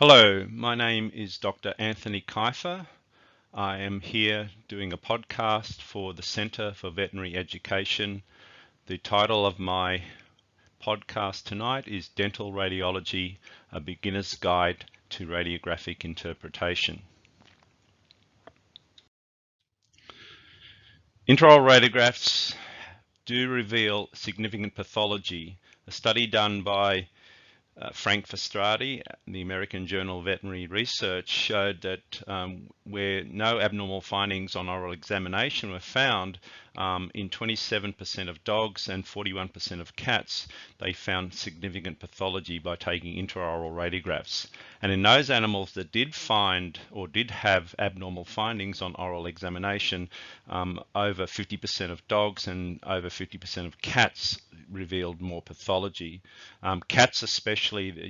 Hello, my name is Dr. Anthony Kiefer. I am here doing a podcast for the Centre for Veterinary Education. The title of my podcast tonight is Dental Radiology, a Beginner's Guide to Radiographic Interpretation. Intraoral radiographs do reveal significant pathology. A study done by Frank Fastradi, the American Journal of Veterinary Research, showed that where no abnormal findings on oral examination were found, in 27% of dogs and 41% of cats, they found significant pathology by taking intraoral radiographs. And in those animals that did find or did have abnormal findings on oral examination, over 50% of dogs and over 50% of cats revealed more pathology. Cats especially,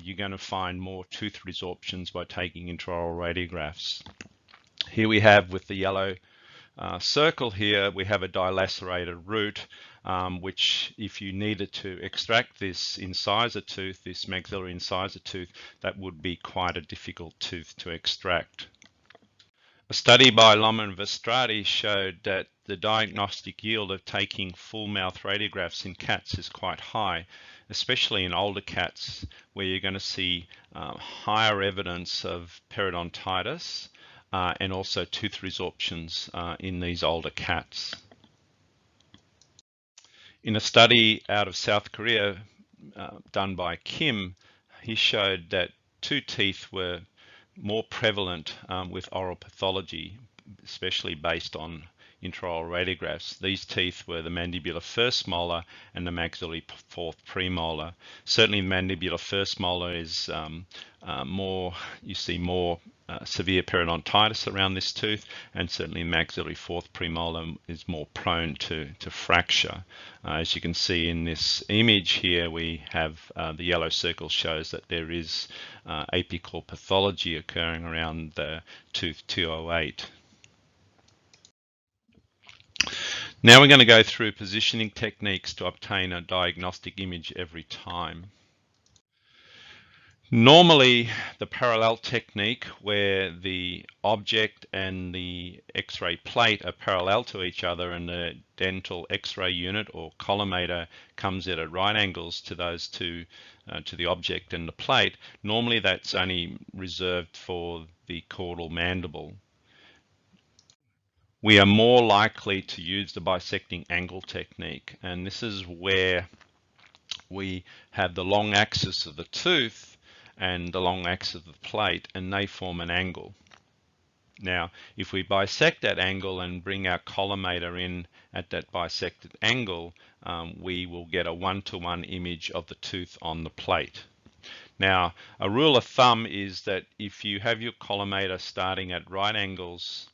you're going to find more tooth resorptions by taking intraoral radiographs. Here we have, with the yellow circle here, we have a dilacerated root, which if you needed to extract this incisor tooth, this maxillary incisor tooth, that would be quite a difficult tooth to extract. A study by Lomma and Fastradi showed that the diagnostic yield of taking full mouth radiographs in cats is quite high, especially in older cats, where you're going to see higher evidence of periodontitis and also tooth resorptions in these older cats. In a study out of South Korea done by Kim, he showed that two teeth were more prevalent with oral pathology, especially based on intraoral radiographs. These teeth were the mandibular first molar and the maxillary fourth premolar. Certainly the mandibular first molar is you see more severe periodontitis around this tooth, and certainly maxillary fourth premolar is more prone to fracture. As you can see in this image here, we have the yellow circle shows that there is apical pathology occurring around the tooth 208. Now we're going to go through positioning techniques to obtain a diagnostic image every time. Normally, the parallel technique, where the object and the X-ray plate are parallel to each other and the dental X-ray unit or collimator comes at right angles to those two, to the object and the plate, normally that's only reserved for the caudal mandible. We are more likely to use the bisecting angle technique, and this is where we have the long axis of the tooth and the long axis of the plate, and they form an angle. Now, if we bisect that angle and bring our collimator in at that bisected angle, we will get a one-to-one image of the tooth on the plate. Now, a rule of thumb is that if you have your collimator starting at right angles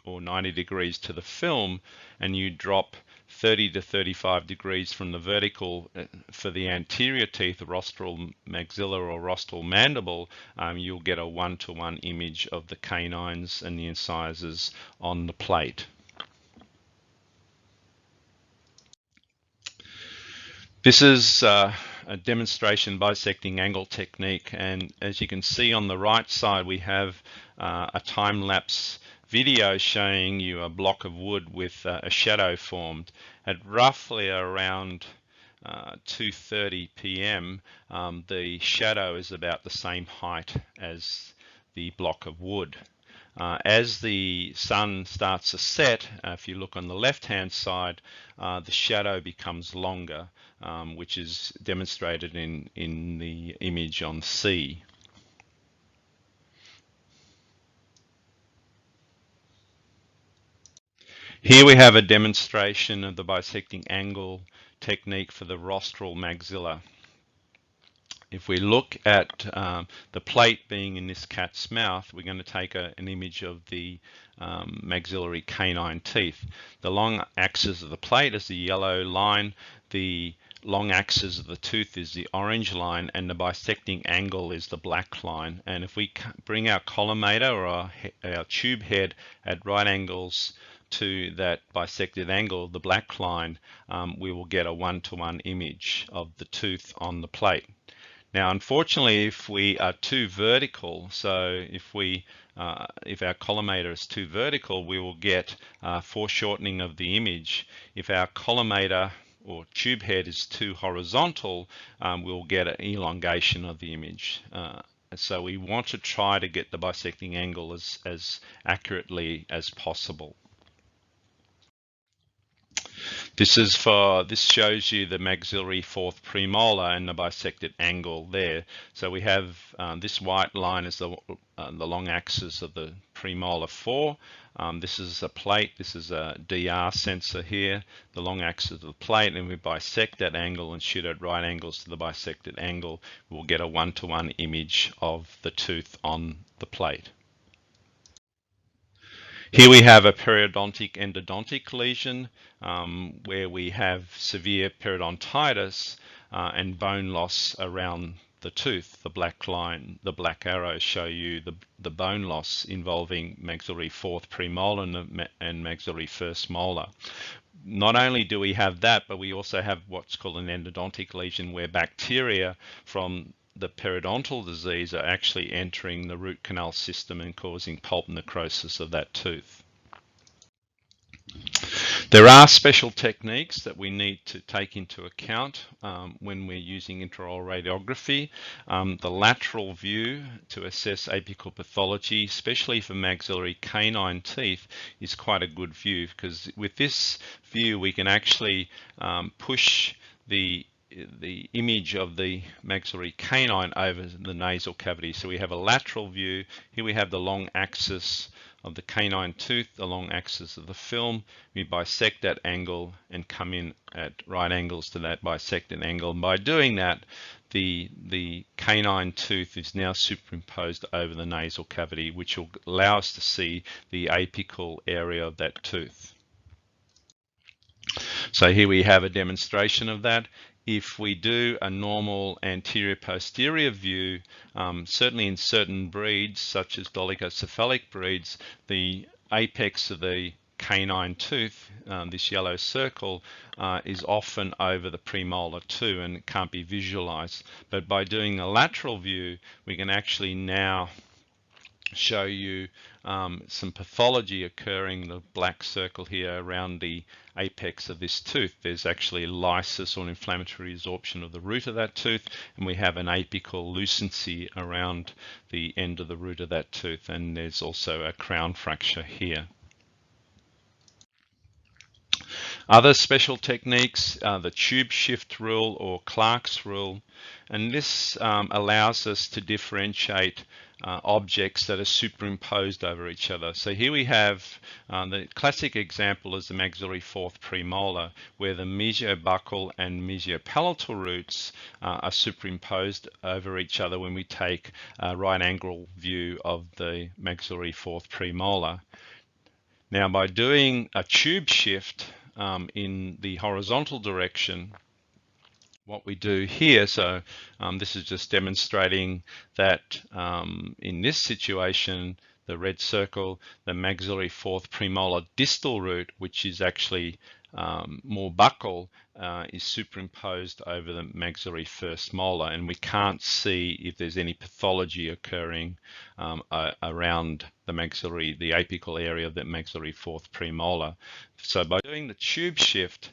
or 90 degrees to the film, and you drop 30 to 35 degrees from the vertical for the anterior teeth, the rostral maxilla or rostral mandible, you'll get a one-to-one image of the canines and the incisors on the plate. This is a demonstration bisecting angle technique, and as you can see on the right side, we have a time-lapse video showing you a block of wood with a shadow formed. At roughly around 2:30 p.m. The shadow is about the same height as the block of wood. As the sun starts to set, if you look on the left-hand side, the shadow becomes longer, which is demonstrated in the image on C. Here we have a demonstration of the bisecting angle technique for the rostral maxilla. If we look at the plate being in this cat's mouth, we're going to take an image of the maxillary canine teeth. The long axis of the plate is the yellow line, the long axis of the tooth is the orange line, and the bisecting angle is the black line. And if we bring our collimator or our tube head at right angles to that bisected angle, the black line, we will get a one-to-one image of the tooth on the plate. Now, unfortunately, if we are too vertical, so if our collimator is too vertical, we will get foreshortening of the image. If our collimator or tube head is too horizontal, we'll get an elongation of the image. So we want to try to get the bisecting angle as accurately as possible. This shows you the maxillary fourth premolar and the bisected angle there. So we have this white line is the long axis of the premolar 4. This is a plate. This is a DR sensor here, the long axis of the plate, and we bisect that angle and shoot at right angles to the bisected angle. We'll get a 1-to-1 image of the tooth on the plate. Here we have a periodontic endodontic lesion where we have severe periodontitis and bone loss around the tooth. The black line, the black arrows show you the bone loss involving maxillary fourth premolar and maxillary first molar. Not only do we have that, but we also have what's called an endodontic lesion where bacteria from the periodontal disease are actually entering the root canal system and causing pulp necrosis of that tooth. There are special techniques that we need to take into account when we're using intraoral radiography. The lateral view to assess apical pathology, especially for maxillary canine teeth, is quite a good view because with this view we can actually push the image of the maxillary canine over the nasal cavity. So we have a lateral view. Here we have the long axis of the canine tooth, the long axis of the film. We bisect that angle and come in at right angles to that bisected angle. And by doing that, the canine tooth is now superimposed over the nasal cavity, which will allow us to see the apical area of that tooth. So here we have a demonstration of that. If we do a normal anterior-posterior view, certainly in certain breeds, such as dolichocephalic breeds, the apex of the canine tooth, this yellow circle, is often over the premolar too, and it can't be visualized. But by doing a lateral view, we can actually now show you some pathology occurring, the black circle here around the apex of this tooth. There's actually lysis or inflammatory resorption of the root of that tooth, and we have an apical lucency around the end of the root of that tooth, and there's also a crown fracture here. Other special techniques, the tube shift rule or Clark's rule, and this allows us to differentiate objects that are superimposed over each other. So here we have the classic example is the maxillary fourth premolar, where the mesiobuccal and mesiopalatal roots are superimposed over each other when we take a right angle view of the maxillary fourth premolar. Now, by doing a tube shift in the horizontal direction, what we do here, so this is just demonstrating that in this situation, the red circle, the maxillary fourth premolar distal root, which is actually more buccal, is superimposed over the maxillary first molar, and we can't see if there's any pathology occurring around the maxillary, the apical area of the maxillary fourth premolar. So by doing the tube shift,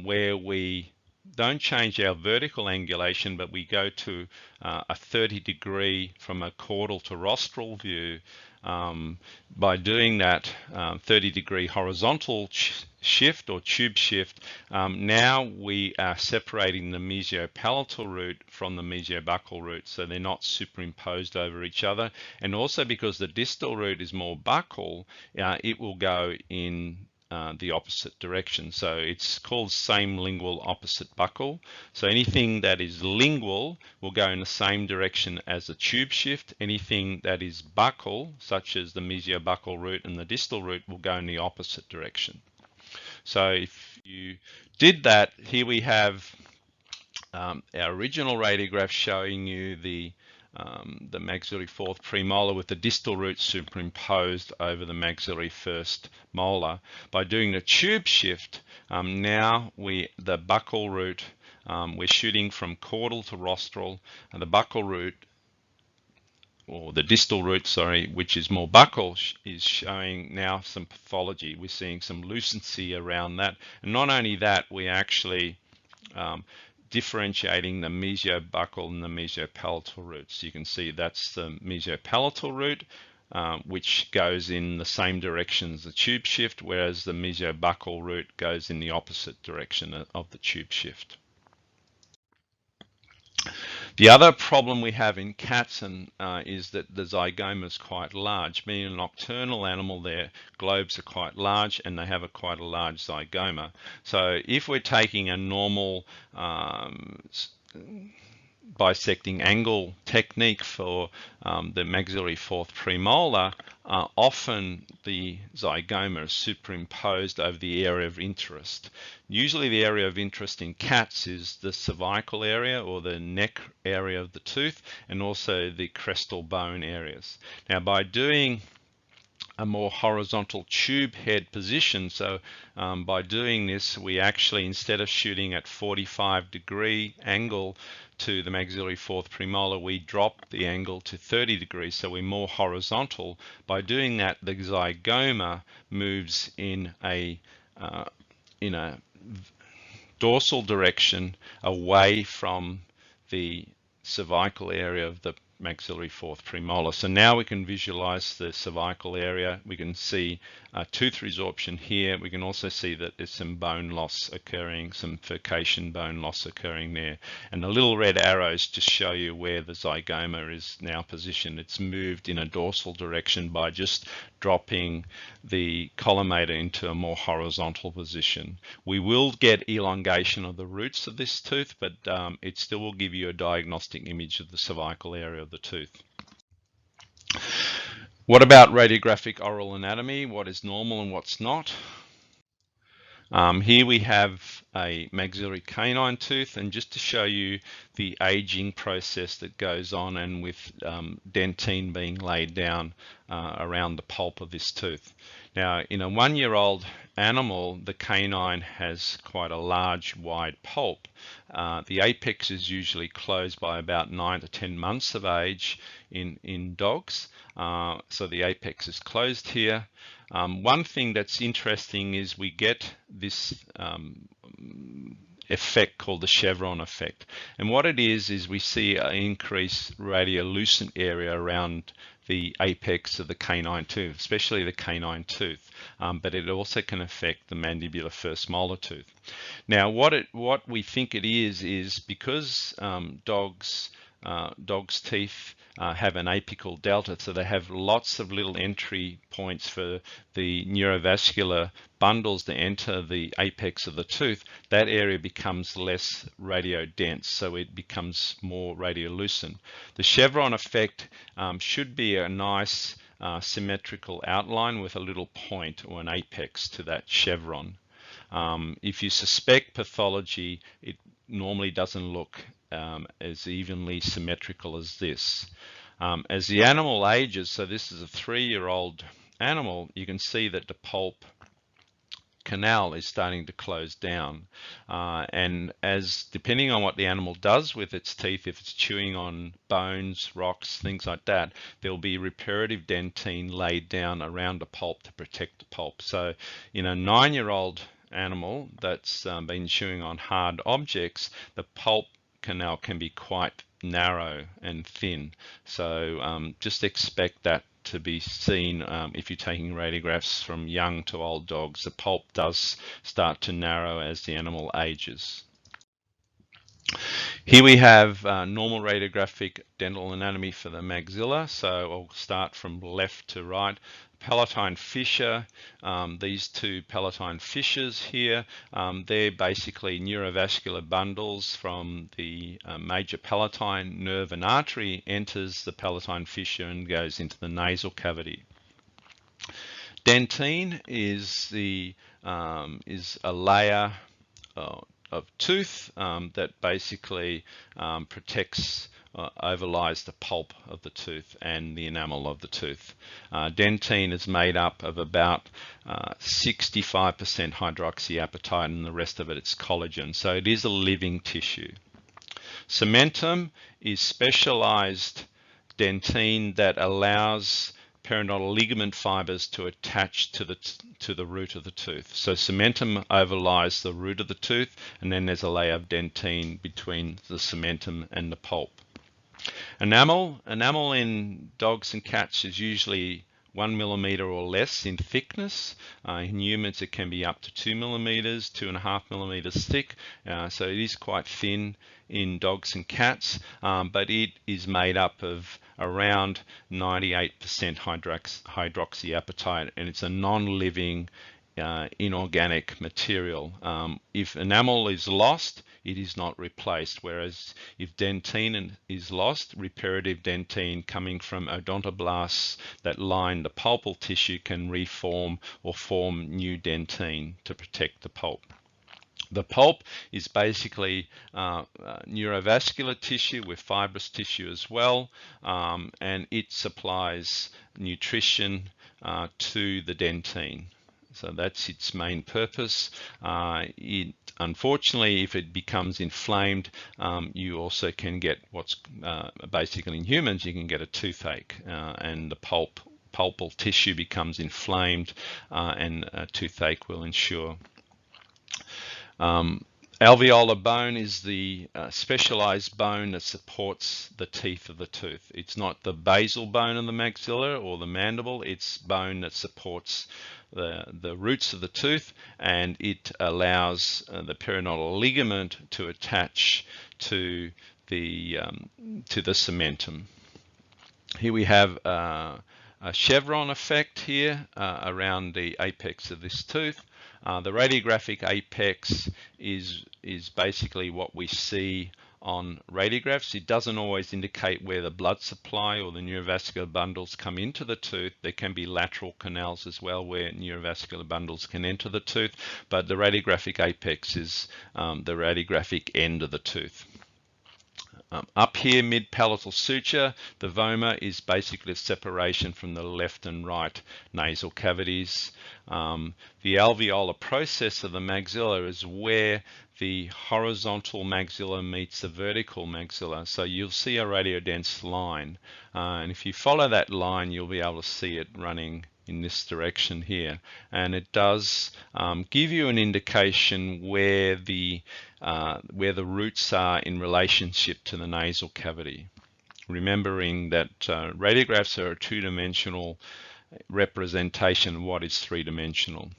where we don't change our vertical angulation, but we go to a 30-degree from a caudal to rostral view. By doing that 30-degree horizontal shift or tube shift, now we are separating the mesiopalatal root from the mesiobuccal root, so they're not superimposed over each other. And also because the distal root is more buccal, it will go in the opposite direction. So it's called same lingual opposite buccal. So anything that is lingual will go in the same direction as the tube shift. Anything that is buccal, such as the mesiobuccal root and the distal root, will go in the opposite direction. So if you did that, here we have our original radiograph showing you the maxillary fourth premolar with the distal root superimposed over the maxillary first molar. By doing the tube shift, now the buccal root We're shooting from caudal to rostral, and the buccal root, or the distal root, sorry, which is more buccal, is showing now some pathology. We're seeing some lucency around that. And not only that, we're actually differentiating the mesiobuccal and the mesiopalatal roots. You can see that's the mesiopalatal root, which goes in the same direction as the tube shift, whereas the mesiobuccal root goes in the opposite direction of the tube shift. The other problem we have in cats is that the zygoma is quite large. Being a nocturnal animal, their globes are quite large and they have quite a large zygoma. So if we're taking a normal bisecting angle technique for the maxillary fourth premolar, often the zygoma is superimposed over the area of interest. Usually the area of interest in cats is the cervical area or the neck area of the tooth, and also the crestal bone areas. Now, by doing a more horizontal tube head position, so by doing this, we actually, instead of shooting at 45-degree angle to the maxillary fourth premolar, we drop the angle to 30 degrees, so we're more horizontal. By doing that, the zygoma moves in a dorsal direction away from the cervical area of the maxillary fourth premolar. So now we can visualize the cervical area. We can see tooth resorption here. We can also see that there's some bone loss occurring, some furcation bone loss occurring there. And the little red arrows just show you where the zygoma is now positioned. It's moved in a dorsal direction by just dropping the collimator into a more horizontal position. We will get elongation of the roots of this tooth, but it still will give you a diagnostic image of the cervical area of the tooth. What about radiographic oral anatomy? What is normal and what's not? Here we have a maxillary canine tooth, and just to show you the aging process that goes on, and with dentine being laid down around the pulp of this tooth. Now, in a 1-year-old animal, the canine has quite a large, wide pulp. The apex is usually closed by about 9 to 10 months of age in dogs. So the apex is closed here. One thing that's interesting is we get this effect called the chevron effect. And what it is we see an increased radiolucent area around the apex of the canine tooth, especially the canine tooth, but it also can affect the mandibular first molar tooth. Now, what we think it is because dogs' teeth have an apical delta, so they have lots of little entry points for the neurovascular bundles to enter the apex of the tooth. That area becomes less radiodense, so it becomes more radiolucent. The chevron effect should be a nice symmetrical outline with a little point or an apex to that chevron. If you suspect pathology, it normally doesn't look as evenly symmetrical as this. As the animal ages, so this is a 3-year-old animal, you can see that the pulp canal is starting to close down, and as depending on what the animal does with its teeth, if it's chewing on bones, rocks, things like that, there'll be reparative dentine laid down around the pulp to protect the pulp. So in a 9-year-old animal that's been chewing on hard objects, the pulp canal can be quite narrow and thin. So just expect that to be seen if you're taking radiographs from young to old dogs. The pulp does start to narrow as the animal ages. Here we have normal radiographic dental anatomy for the maxilla. So I'll start from left to right. Palatine fissure, these two palatine fissures here, they're basically neurovascular bundles from the major palatine nerve and artery, enters the palatine fissure and goes into the nasal cavity. Dentine is a layer of tooth that basically protects overlies the pulp of the tooth and the enamel of the tooth. Dentine is made up of about 65% hydroxyapatite, and the rest of it's collagen. So it is a living tissue. Cementum is specialized dentine that allows periodontal ligament fibers to attach to the root of the tooth. So cementum overlies the root of the tooth, and then there's a layer of dentine between the cementum and the pulp. Enamel in dogs and cats is usually 1 millimeter or less in thickness. In humans it can be up to 2 millimeters, 2.5 millimeters thick, so it is quite thin in dogs and cats, but it is made up of around 98% hydroxyapatite, and it's a non-living inorganic material. If enamel is lost, it is not replaced, whereas if dentine is lost, reparative dentine coming from odontoblasts that line the pulpal tissue can reform or form new dentine to protect the pulp. The pulp is basically neurovascular tissue with fibrous tissue as well, and it supplies nutrition to the dentine. So that's its main purpose. Unfortunately, if it becomes inflamed, you also can get what's basically in humans, you can get a toothache, and the pulpal tissue becomes inflamed, and a toothache will ensue. Alveolar bone is the specialized bone that supports the teeth of the tooth. It's not the basal bone of the maxilla or the mandible, it's bone that supports the roots of the tooth, and it allows the periodontal ligament to attach to the cementum. Here we have a chevron effect here around the apex of this tooth. The radiographic apex is basically what we see on radiographs. It doesn't always indicate where the blood supply or the neurovascular bundles come into the tooth. There can be lateral canals as well where neurovascular bundles can enter the tooth, but the radiographic apex is the radiographic end of the tooth. Up here, mid-palatal suture, the voma is basically a separation from the left and right nasal cavities. The alveolar process of the maxilla is where the horizontal maxilla meets the vertical maxilla. So you'll see a radiodense line. And if you follow that line, you'll be able to see it running in this direction here, and it does give you an indication where the roots are in relationship to the nasal cavity. Remembering that radiographs are a two-dimensional representation of what is three-dimensional.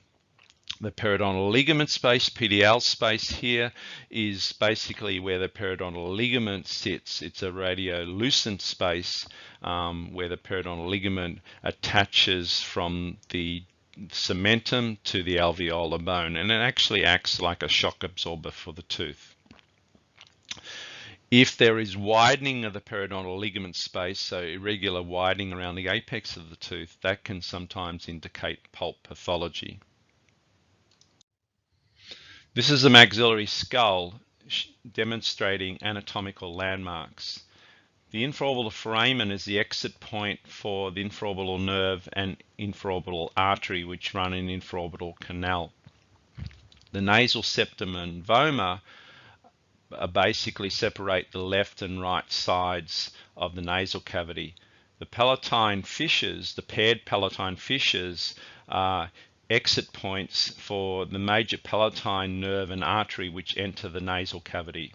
The periodontal ligament space, PDL space here, is basically where the periodontal ligament sits. It's a radiolucent space where the periodontal ligament attaches from the cementum to the alveolar bone, and it actually acts like a shock absorber for the tooth. If there is widening of the periodontal ligament space, so irregular widening around the apex of the tooth, that can sometimes indicate pulp pathology. This is a maxillary skull demonstrating anatomical landmarks. The infraorbital foramen is the exit point for the infraorbital nerve and infraorbital artery, which run in infraorbital canal. The nasal septum and voma basically separate the left and right sides of the nasal cavity. The palatine fissures, the paired palatine fissures, are exit points for the major palatine nerve and artery which enter the nasal cavity.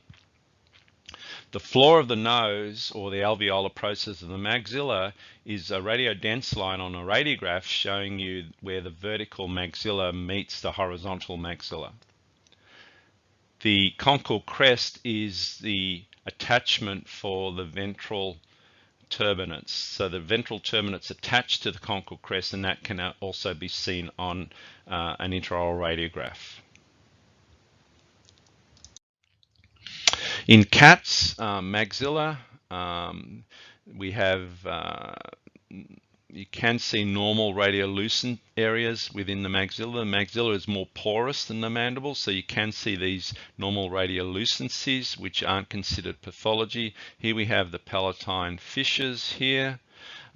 The floor of the nose, or the alveolar process of the maxilla, is a radiodense line on a radiograph showing you where the vertical maxilla meets the horizontal maxilla. The conchal crest is the attachment for the ventral turbinates. So the ventral turbinates attached to the conchal crest, and that can also be seen on an intraoral radiograph. In cats, maxilla, we have you can see normal radiolucent areas within the maxilla. The maxilla is more porous than the mandible, so you can see these normal radiolucencies, which aren't considered pathology. Here we have the palatine fissures here,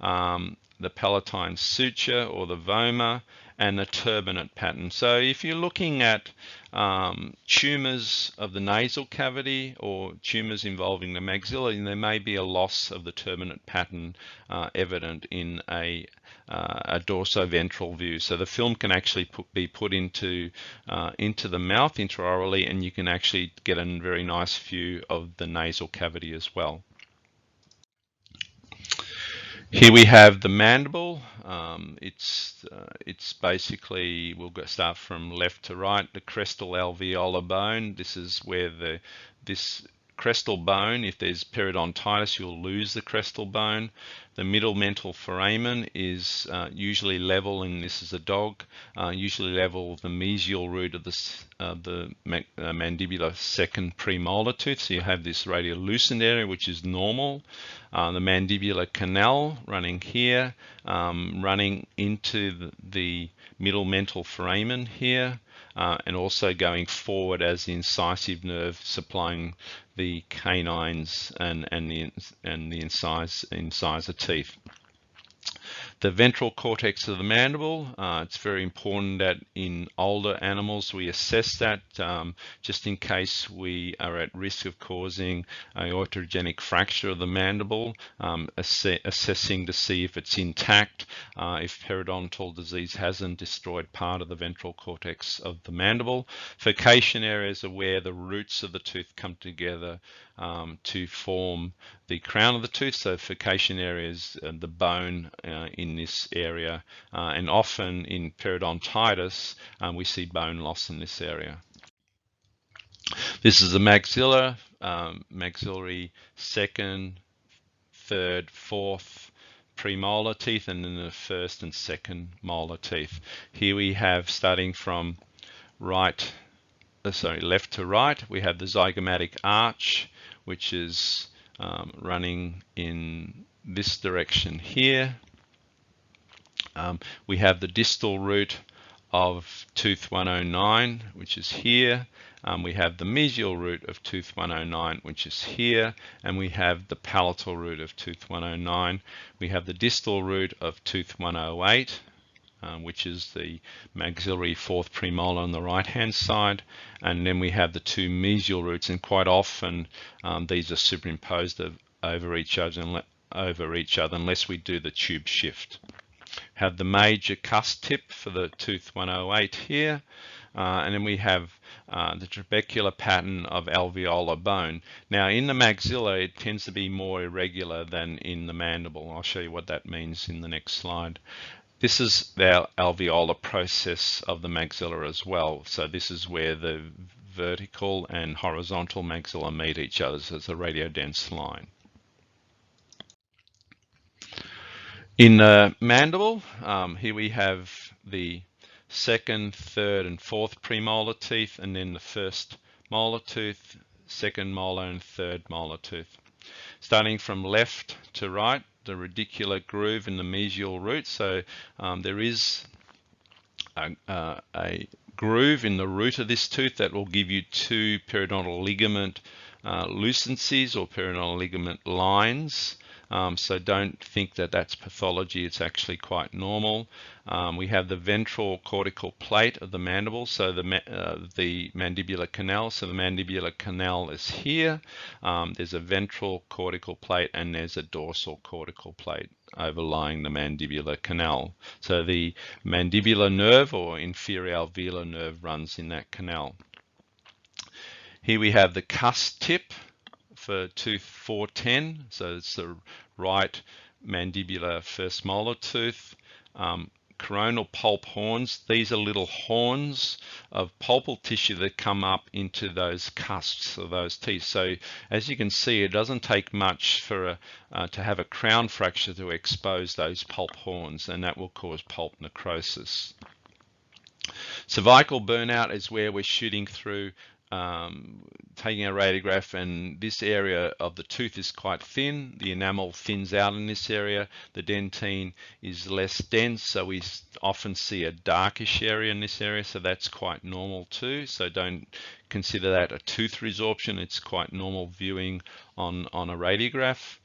the palatine suture or the voma, and the turbinate pattern. So if you're looking at tumors of the nasal cavity or tumors involving the maxilla, there may be a loss of the turbinate pattern evident in a dorsoventral view. So the film can actually be put into the mouth intraorally, and you can actually get a very nice view of the nasal cavity as well. Here we have the mandible. It's basically, we'll start from left to right, the crestal alveolar bone. This is where this crestal bone, if there's periodontitis, you'll lose the crestal bone. The middle mental foramen is usually level, and this is a dog, usually level with the mesial root of the mandibular second premolar tooth. So you have this radiolucent area, which is normal. The mandibular canal running here, running into the middle mental foramen here, and also going forward as the incisive nerve supplying the canines and the incisor teeth. The ventral cortex of the mandible, it's very important that in older animals we assess that just in case we are at risk of causing a iatrogenic fracture of the mandible, assessing to see if it's intact, if periodontal disease hasn't destroyed part of the ventral cortex of the mandible. Furcation areas are where the roots of the tooth come together to form the crown of the tooth. So furcation areas, the bone in this area, and often in periodontitis we see bone loss in this area. This is the maxilla, maxillary second, third, fourth premolar teeth, and then the first and second molar teeth. Here we have, starting from left to right, we have the zygomatic arch, which is running in this direction here. We have the distal root of tooth 109, which is here. We have the mesial root of tooth 109, which is here, and we have the palatal root of tooth 109. We have the distal root of tooth 108, which is the maxillary fourth premolar on the right hand side, and then we have the two mesial roots, and quite often these are superimposed over each other unless we do the tube shift. Have the major cusp tip for the tooth 108 here, and then we have the trabecular pattern of alveolar bone. Now in the maxilla it tends to be more irregular than in the mandible. I'll show you what that means in the next slide. This is the alveolar process of the maxilla as well. So this is where the vertical and horizontal maxilla meet each other, so it's a radiodense line. In the mandible, here we have the second, third, and fourth premolar teeth, and then the first molar tooth, second molar, and third molar tooth. Starting from left to right, the radicular groove in the mesial root. So there is a groove in the root of this tooth that will give you two periodontal ligament lucencies or periodontal ligament lines. So don't think that that's pathology, it's actually quite normal. We have the ventral cortical plate of the mandible, so the mandibular canal. So the mandibular canal is here. There's a ventral cortical plate and there's a dorsal cortical plate overlying the mandibular canal. So the mandibular nerve or inferior alveolar nerve runs in that canal. Here we have the cusp tip for tooth 410, so it's the right mandibular first molar tooth. Coronal pulp horns, these are little horns of pulpal tissue that come up into those cusps of those teeth. So as you can see, it doesn't take much for to have a crown fracture to expose those pulp horns, and that will cause pulp necrosis. Cervical burnout is where we're shooting through taking a radiograph, and this area of the tooth is quite thin. The enamel thins out in this area. The dentine is less dense, so we often see a darkish area in this area, so that's quite normal too. So don't consider that a tooth resorption. It's quite normal viewing on a radiograph.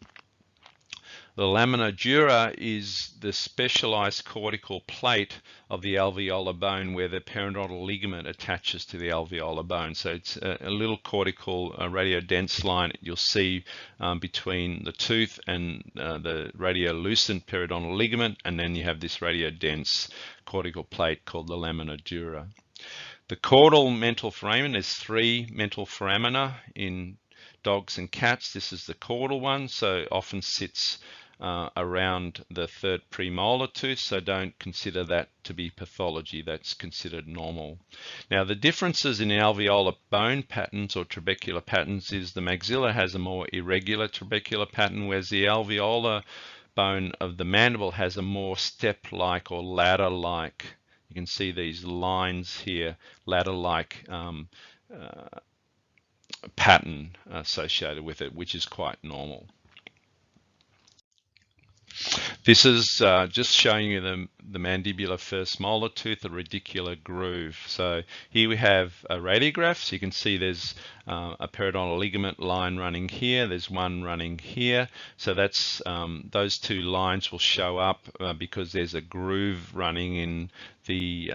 The lamina dura is the specialized cortical plate of the alveolar bone where the periodontal ligament attaches to the alveolar bone. So it's a little cortical radiodense line you'll see between the tooth and the radiolucent periodontal ligament, and then you have this radiodense cortical plate called the lamina dura. The caudal mental foramen, there's 3 mental foramina in dogs and cats. This is the caudal one, so often sits around the 3rd premolar tooth, so don't consider that to be pathology. That's considered normal. Now, the differences in the alveolar bone patterns or trabecular patterns is the maxilla has a more irregular trabecular pattern, whereas the alveolar bone of the mandible has a more step-like or ladder-like. You can see these lines here, ladder-like pattern associated with it, which is quite normal. This is just showing you the mandibular first molar tooth, a radicular groove. So here we have a radiograph. So you can see there's a periodontal ligament line running here. There's one running here. So that's those 2 lines will show up because there's a groove running in the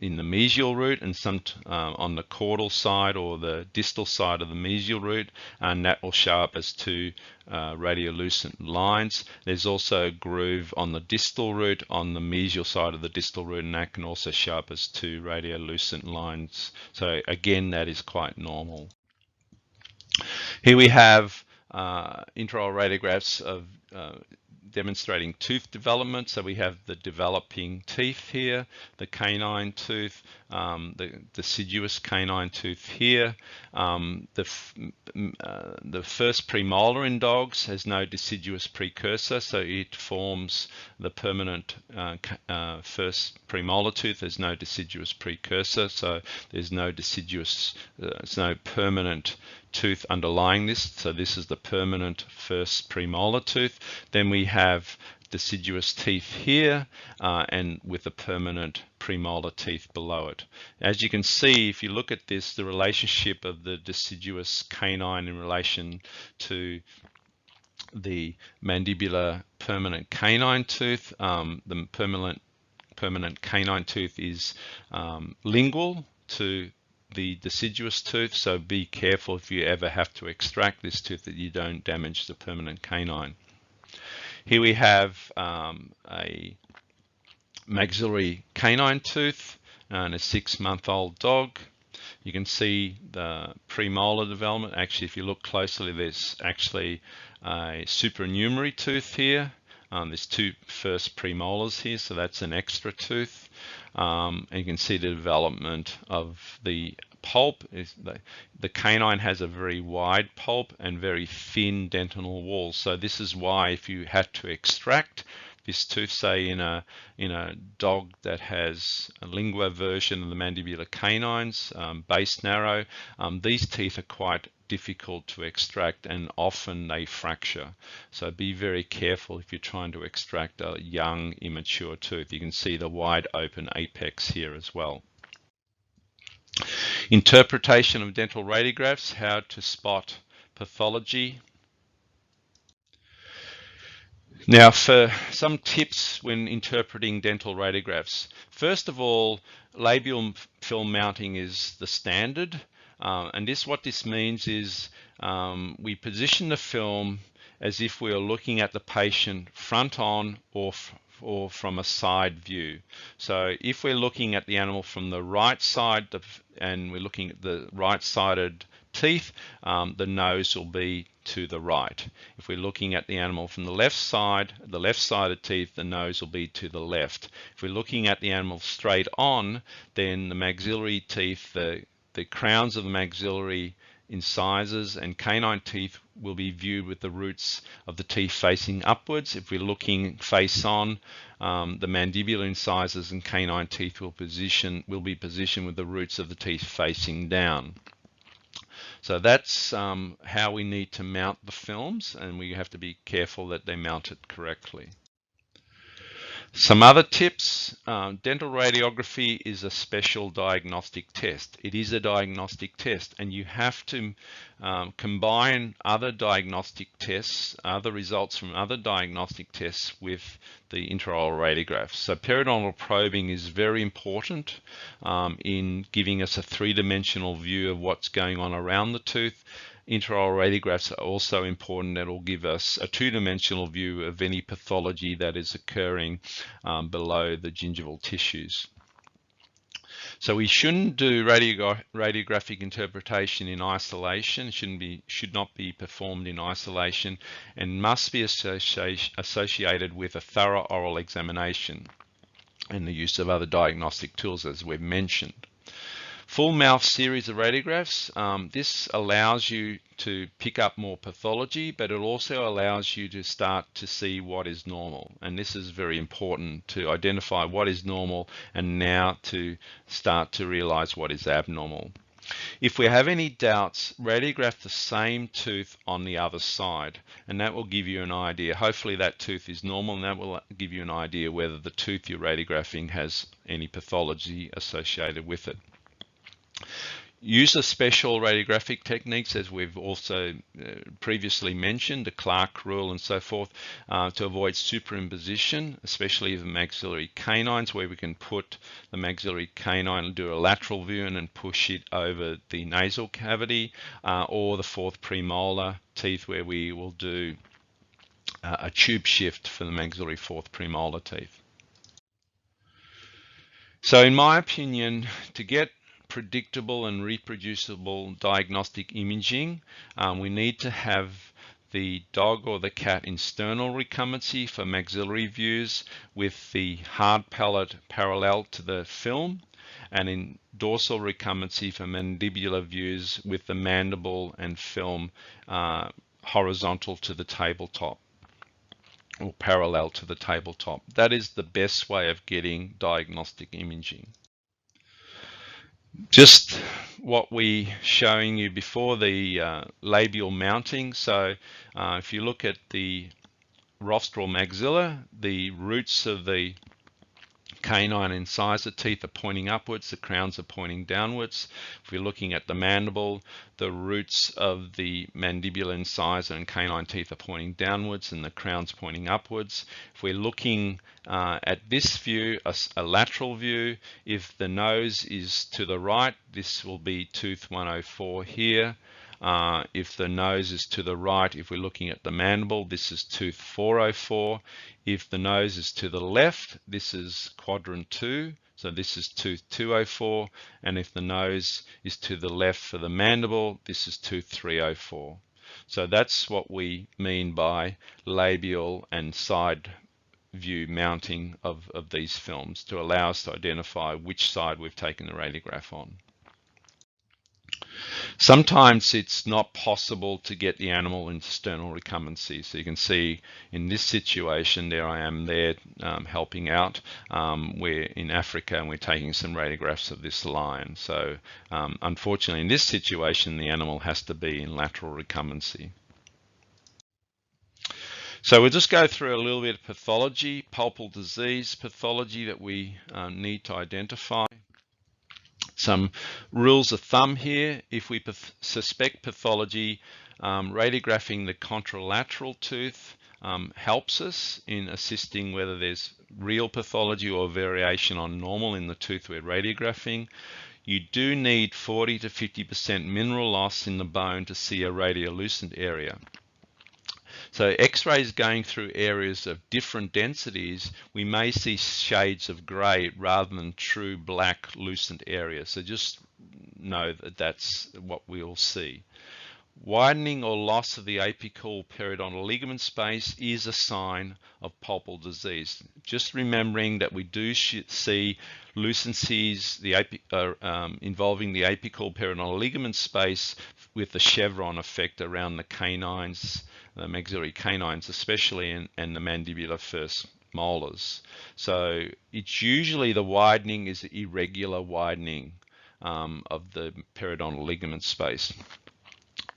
mesial root and some on the caudal side or the distal side of the mesial root, and that will show up as 2 radiolucent lines. There's also a groove on the distal root on the mesial side of the distal root, and that can also show up as 2 radiolucent lines. So again, that is quite normal. Here we have intraoral radiographs of demonstrating tooth development. So we have the developing teeth here, the canine tooth, the deciduous canine tooth here. The first premolar in dogs has no deciduous precursor, so it forms the permanent first premolar tooth. There's no deciduous precursor, so there's no deciduous, there's no permanent tooth underlying this. So this is the permanent first premolar tooth. Then we have deciduous teeth here and with a permanent premolar teeth below it. As you can see, if you look at this, the relationship of the deciduous canine in relation to the mandibular permanent canine tooth, the permanent canine tooth is lingual to the deciduous tooth, so be careful if you ever have to extract this tooth that you don't damage the permanent canine. Here we have a maxillary canine tooth and a 6-month-old dog. You can see the premolar development. Actually, if you look closely, there's actually a supernumerary tooth here. There's 2 first premolars here, so that's an extra tooth. And you can see the development of the pulp. The canine has a very wide pulp and very thin dentinal walls. So this is why if you had to extract this tooth, say in a dog that has a lingua version of the mandibular canines, base narrow, these teeth are quite difficult to extract and often they fracture. So be very careful if you're trying to extract a young immature tooth. You can see the wide open apex here as well. Interpretation of dental radiographs, how to spot pathology. Now, for some tips when interpreting dental radiographs. First of all, labial film mounting is the standard. And what this means is we position the film as if we are looking at the patient front on or from a side view. So if we're looking at the animal from the right side and we're looking at the right-sided teeth, the nose will be to the right. If we're looking at the animal from the left side, the left-sided teeth, the nose will be to the left. If we're looking at the animal straight on, then the maxillary teeth, the crowns of the maxillary incisors and canine teeth will be viewed with the roots of the teeth facing upwards. If we're looking face on, the mandibular incisors and canine teeth will be positioned with the roots of the teeth facing down. So that's how we need to mount the films, and we have to be careful that they're mounted correctly. Some other tips, dental radiography is a special diagnostic test. It is a diagnostic test, and you have to combine other diagnostic tests, other results from other diagnostic tests with the intraoral radiographs. So periodontal probing is very important in giving us a three-dimensional view of what's going on around the tooth. Intraoral radiographs are also important. That will give us a two-dimensional view of any pathology that is occurring below the gingival tissues. So we shouldn't do radiographic interpretation in isolation. It should not be performed in isolation, and must be associated with a thorough oral examination and the use of other diagnostic tools, as we've mentioned. Full mouth series of radiographs, this allows you to pick up more pathology, but it also allows you to start to see what is normal. And this is very important, to identify what is normal and now to start to realize what is abnormal. If we have any doubts, radiograph the same tooth on the other side, and that will give you an idea. Hopefully that tooth is normal, and that will give you an idea whether the tooth you're radiographing has any pathology associated with it. Use of special radiographic techniques, as we've also previously mentioned, the Clark rule and so forth, to avoid superimposition, especially of the maxillary canines, where we can put the maxillary canine and do a lateral view and then push it over the nasal cavity, or the fourth premolar teeth, where we will do a tube shift for the maxillary fourth premolar teeth. So in my opinion, to get predictable and reproducible diagnostic imaging, we need to have the dog or the cat in sternal recumbency for maxillary views with the hard palate parallel to the film, and in dorsal recumbency for mandibular views with the mandible and film horizontal to the tabletop or parallel to the tabletop. That is the best way of getting diagnostic imaging. Just what we showing you before, the labial mounting. So if you look at the rostral maxilla, the roots of the canine incisor teeth are pointing upwards, the crowns are pointing downwards. If we're looking at the mandible, the roots of the mandibular incisor and canine teeth are pointing downwards and the crown's pointing upwards. If we're looking at this view, a lateral view, if the nose is to the right, this will be tooth 104 here. If the nose is to the right, if we're looking at the mandible, this is tooth 404. If the nose is to the left, this is quadrant 2, so this is tooth 204. And if the nose is to the left for the mandible, this is tooth 304. So that's what we mean by labial and side view mounting of these films, to allow us to identify which side we've taken the radiograph on. Sometimes it's not possible to get the animal into sternal recumbency. So you can see in this situation, there I am there helping out. We're in Africa and we're taking some radiographs of this lion. So unfortunately in this situation, the animal has to be in lateral recumbency. So we'll just go through a little bit of pathology, pulpal disease pathology that we need to identify. Some rules of thumb here. If we suspect pathology, radiographing the contralateral tooth helps us in assisting whether there's real pathology or variation on normal in the tooth we're radiographing. You do need 40 to 50% mineral loss in the bone to see a radiolucent area. So X-rays going through areas of different densities, we may see shades of grey rather than true black lucent areas. So just know that that's what we'll see. Widening or loss of the apical periodontal ligament space is a sign of pulpal disease. Just remembering that we do see lucencies involving the apical periodontal ligament space with the chevron effect around the canines, the maxillary canines especially, and the mandibular first molars. So it's usually the widening is irregular widening of the periodontal ligament space.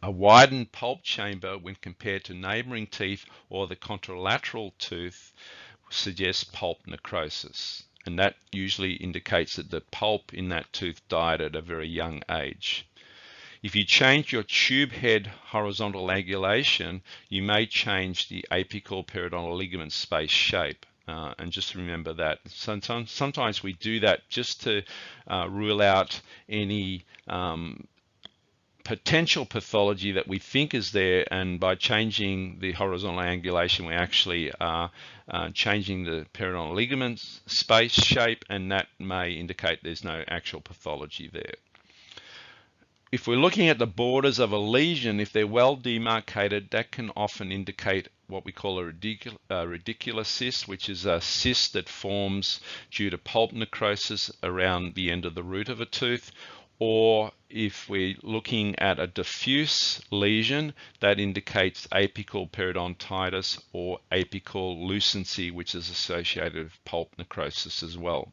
A widened pulp chamber when compared to neighboring teeth or the contralateral tooth suggests pulp necrosis, and that usually indicates that the pulp in that tooth died at a very young age. If you change your tube head horizontal angulation, you may change the apical periodontal ligament space shape. And just remember that. Sometimes we do that just to rule out any potential pathology that we think is there, and by changing the horizontal angulation we actually are changing the periodontal ligament space shape, and that may indicate there's no actual pathology there. If we're looking at the borders of a lesion, if they're well demarcated, that can often indicate what we call a radicular cyst, which is a cyst that forms due to pulp necrosis around the end of the root of a tooth. Or if we're looking at a diffuse lesion, that indicates apical periodontitis or apical lucency, which is associated with pulp necrosis as well.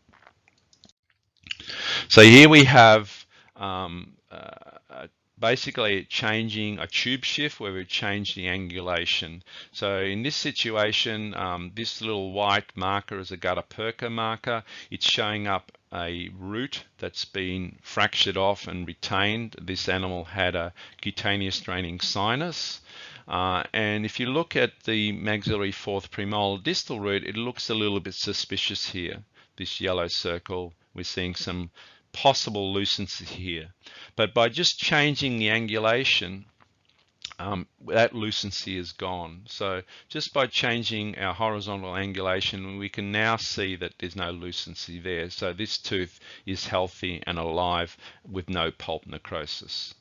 So here we have basically changing a tube shift where we've changed the angulation. So in this situation, this little white marker is a gutta perca marker. It's showing up a root that's been fractured off and retained. This animal had a cutaneous draining sinus. And if you look at the maxillary fourth premolar distal root, it looks a little bit suspicious here. This yellow circle, we're seeing some possible lucency here. But by just changing the angulation, that lucency is gone. So just by changing our horizontal angulation, we can now see that there's no lucency there. So this tooth is healthy and alive with no pulp necrosis.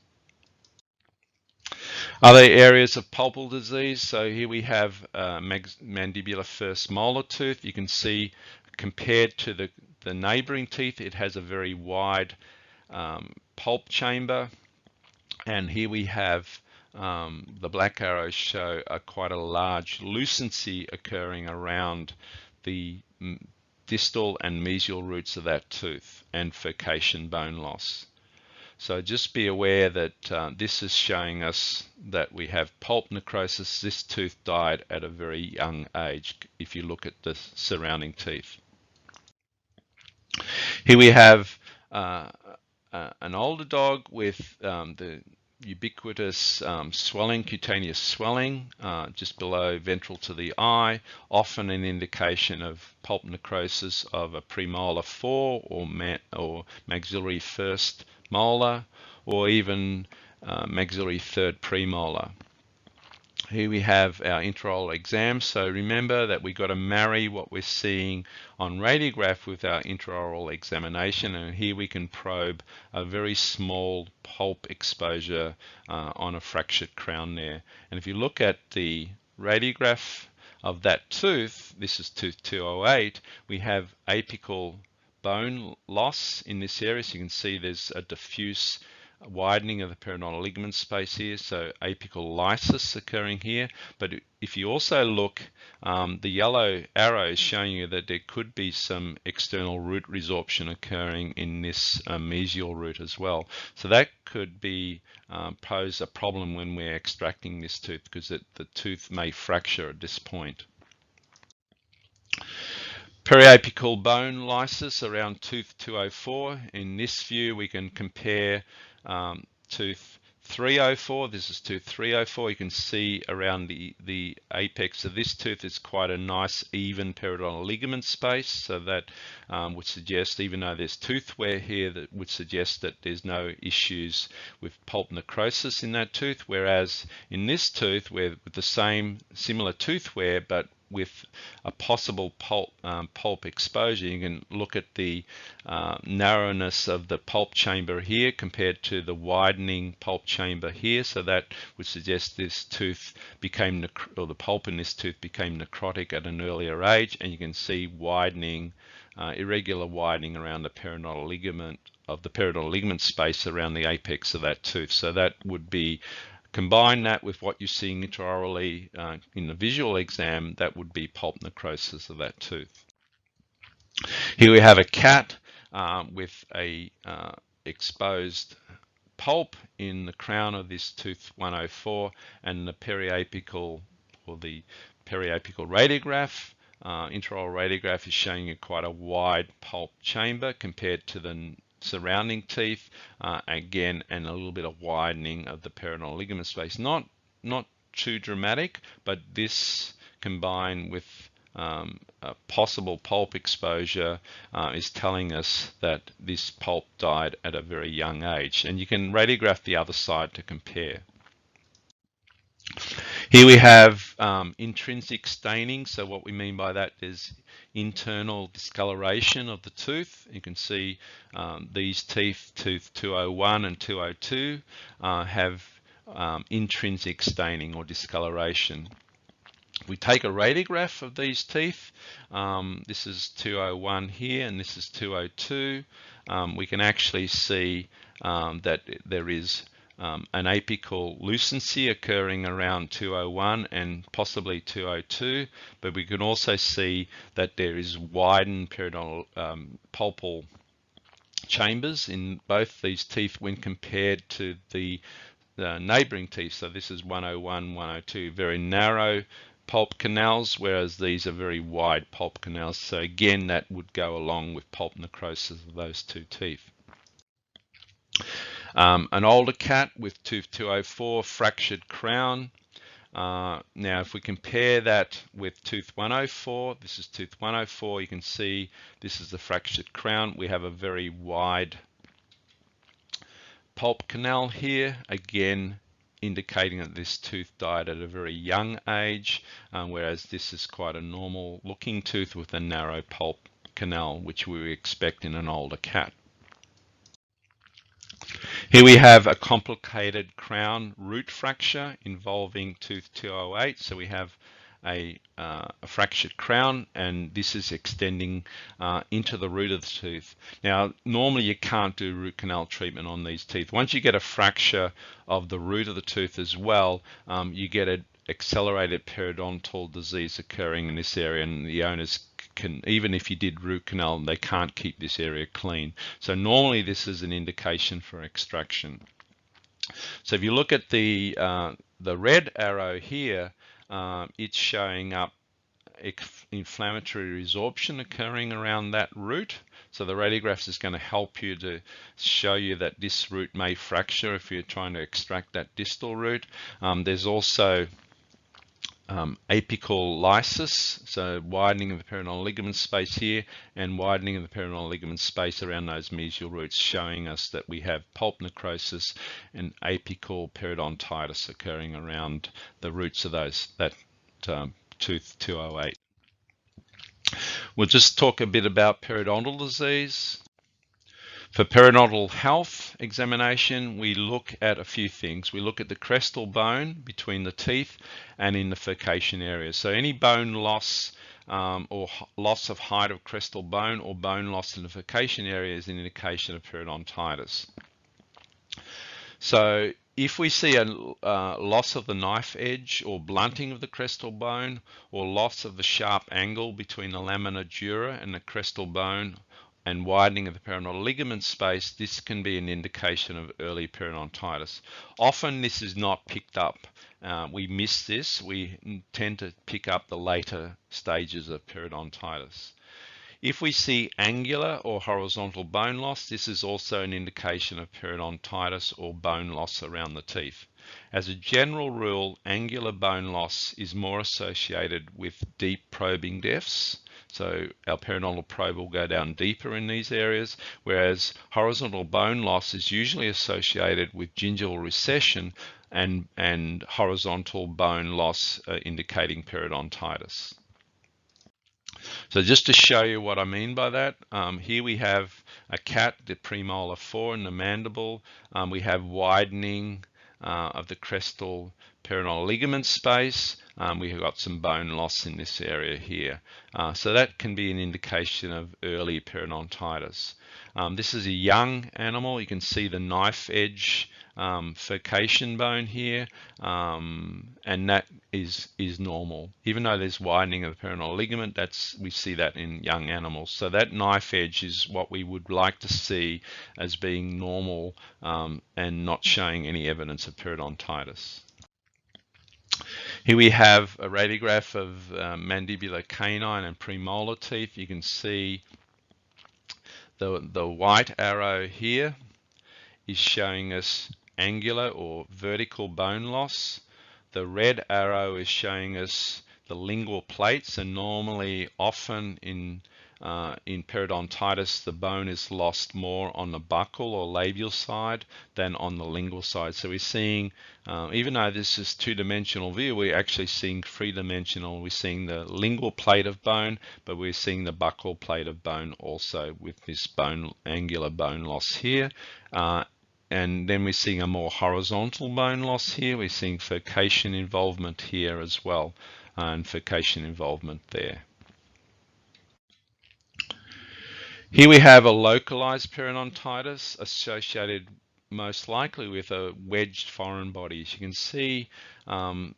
Other areas of pulpal disease. So here we have mandibular first molar tooth. You can see compared to the neighboring teeth, it has a very wide pulp chamber. And here we have the black arrows show quite a large lucency occurring around the distal and mesial roots of that tooth, and furcation bone loss. So just be aware that this is showing us that we have pulp necrosis. This tooth died at a very young age if you look at the surrounding teeth. Here we have an older dog with the ubiquitous swelling, cutaneous swelling just below ventral to the eye, often an indication of pulp necrosis of a premolar 4 or maxillary first molar, or even maxillary third premolar. Here we have our intraoral exam. So remember that we've got to marry what we're seeing on radiograph with our intraoral examination, and here we can probe a very small pulp exposure on a fractured crown there. And if you look at the radiograph of that tooth, this is tooth 208, we have apical bone loss in this area. So you can see there's a diffuse widening of the periodontal ligament space here, so apical lysis occurring here. But if you also look, the yellow arrow is showing you that there could be some external root resorption occurring in this mesial root as well. So that could be pose a problem when we're extracting this tooth, because the tooth may fracture at this point. Periapical bone lysis around tooth 204. In this view, we can compare tooth 304. This is tooth 304. You can see around the apex of this tooth is quite a nice even periodontal ligament space. So that would suggest, even though there's tooth wear here, that would suggest that there's no issues with pulp necrosis in that tooth. Whereas in this tooth, with the same similar tooth wear, but with a possible pulp exposure, you can look at the narrowness of the pulp chamber here compared to the widening pulp chamber here. So that would suggest this tooth became, or the pulp in this tooth became necrotic at an earlier age, and you can see widening, irregular widening around the periodontal ligament space around the apex of that tooth. So that would be, combine that with what you're seeing intraorally in the visual exam, that would be pulp necrosis of that tooth. Here we have a cat with a exposed pulp in the crown of this tooth 104, and the periapical or the periapical radiograph, intraoral radiograph, is showing you quite a wide pulp chamber compared to the surrounding teeth, again, and a little bit of widening of the periodontal ligament space. Not too dramatic, but this combined with a possible pulp exposure is telling us that this pulp died at a very young age. And you can radiograph the other side to compare. Here we have intrinsic staining. So what we mean by that is internal discoloration of the tooth. You can see these teeth, tooth 201 and 202, have intrinsic staining or discoloration. We take a radiograph of these teeth. This is 201 here, and this is 202. We can actually see that there is an apical lucency occurring around 201 and possibly 202, but we can also see that there is widened periodontal pulpal chambers in both these teeth when compared to the neighboring teeth. So this is 101, 102, very narrow pulp canals, whereas these are very wide pulp canals. So again, that would go along with pulp necrosis of those two teeth. An older cat with tooth 204, fractured crown. Now, if we compare that with tooth 104, this is tooth 104, you can see this is the fractured crown. We have a very wide pulp canal here, again indicating that this tooth died at a very young age, whereas this is quite a normal looking tooth with a narrow pulp canal, which we expect in an older cat. Here we have a complicated crown root fracture involving tooth 208. So we have a fractured crown, and this is extending into the root of the tooth. Now, normally you can't do root canal treatment on these teeth. Once you get a fracture of the root of the tooth as well, you get an accelerated periodontal disease occurring in this area, and the owners can, even if you did root canal, they can't keep this area clean. So normally this is an indication for extraction. So if you look at the red arrow here, it's showing up inflammatory resorption occurring around that root. So the radiograph is going to help you to show you that this root may fracture if you're trying to extract that distal root. There's also apical lysis, so widening of the periodontal ligament space here and widening of the periodontal ligament space around those mesial roots, showing us that we have pulp necrosis and apical periodontitis occurring around the roots of that tooth 208. We'll just talk a bit about periodontal disease. For periodontal health examination, we look at a few things. We look at the crestal bone between the teeth and in the furcation area. So any bone loss or loss of height of crestal bone or bone loss in the furcation area is an indication of periodontitis. So if we see a loss of the knife edge or blunting of the crestal bone, or loss of the sharp angle between the lamina dura and the crestal bone, and widening of the periodontal ligament space, this can be an indication of early periodontitis. Often this is not picked up. We miss this. We tend to pick up the later stages of periodontitis. If we see angular or horizontal bone loss, this is also an indication of periodontitis or bone loss around the teeth. As a general rule, angular bone loss is more associated with deep probing depths. So our periodontal probe will go down deeper in these areas, whereas horizontal bone loss is usually associated with gingival recession and horizontal bone loss indicating periodontitis. So just to show you what I mean by that, here we have a cat, the premolar 4 in the mandible. We have widening of the crestal periodontal ligament space. we have got some bone loss in this area here. So that can be an indication of early periodontitis. This is a young animal. You can see the knife edge furcation bone here, and that is normal. Even though there's widening of the periodontal ligament, we see that in young animals. So that knife edge is what we would like to see as being normal and not showing any evidence of periodontitis. Here we have a radiograph of mandibular canine and premolar teeth. You can see the white arrow here is showing us angular or vertical bone loss. The red arrow is showing us the lingual plates, and normally often in periodontitis the bone is lost more on the buccal or labial side than on the lingual side. So we're seeing, even though this is two-dimensional view, we're actually seeing three-dimensional. We're seeing the lingual plate of bone, but we're seeing the buccal plate of bone also with this angular bone loss here. And then we're seeing a more horizontal bone loss here. We're seeing furcation involvement here as well, and furcation involvement there. Here we have a localized periodontitis associated most likely with a wedged foreign body. As you can see,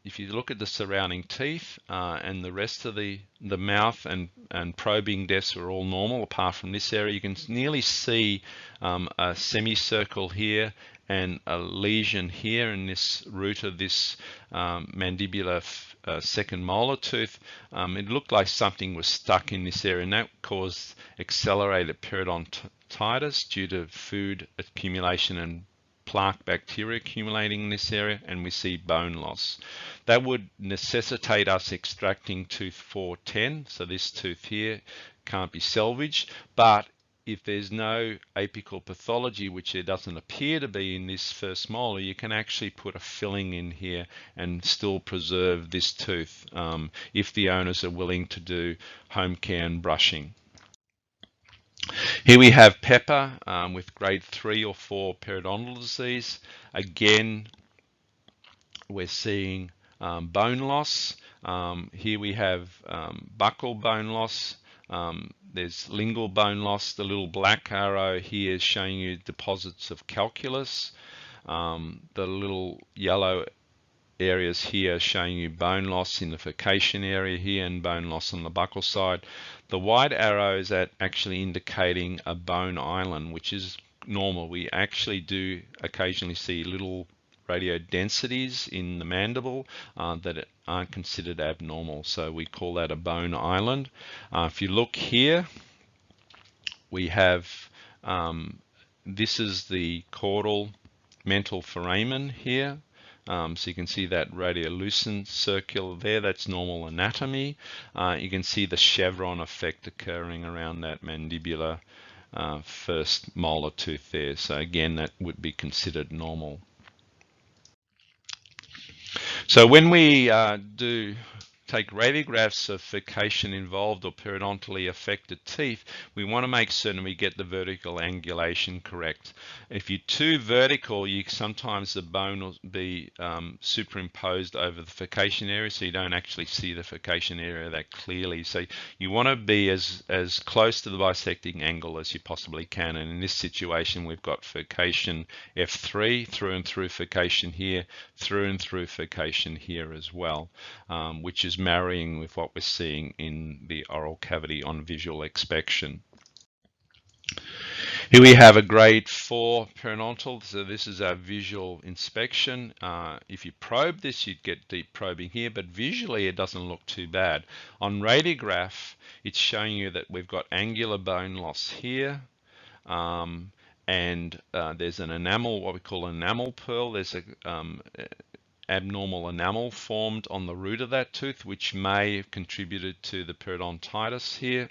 if you look at the surrounding teeth and the rest of the mouth and probing desks are all normal apart from this area, you can nearly see a semicircle here and a lesion here in this root of this mandibular second molar tooth. It looked like something was stuck in this area, and that caused accelerated periodontitis due to food accumulation and plaque bacteria accumulating in this area, and we see bone loss. That would necessitate us extracting tooth 410, so this tooth here can't be salvaged, but if there's no apical pathology, which there doesn't appear to be in this first molar, you can actually put a filling in here and still preserve this tooth if the owners are willing to do home care and brushing. Here we have Pepper with grade 3 or 4 periodontal disease. Again, we're seeing bone loss. Here we have buccal bone loss. There's lingual bone loss. The little black arrow here is showing you deposits of calculus. The little yellow areas here showing you bone loss in the furcation area here and bone loss on the buccal side. The white arrow is actually indicating a bone island, which is normal. We actually do occasionally see little radio densities in the mandible that aren't considered abnormal, so we call that a bone island. If you look here, we have this is the caudal mental foramen here. So you can see that radiolucent circle there, that's normal anatomy. You can see the chevron effect occurring around that mandibular first molar tooth there. So again, that would be considered normal. So when we do take radiographs of furcation involved or periodontally affected teeth, we want to make certain we get the vertical angulation correct. If you're too vertical, sometimes the bone will be superimposed over the furcation area, so you don't actually see the furcation area that clearly. So you want to be as close to the bisecting angle as you possibly can, and in this situation we've got furcation F3 through and through furcation here, through and through furcation here as well, which is marrying with what we're seeing in the oral cavity on visual inspection. Here we have a grade 4 periodontal, so this is our visual inspection. If you probe this, you'd get deep probing here, but visually it doesn't look too bad. On radiograph, it's showing you that we've got angular bone loss here, and there's an enamel, what we call an enamel pearl. There's a abnormal enamel formed on the root of that tooth, which may have contributed to the periodontitis here.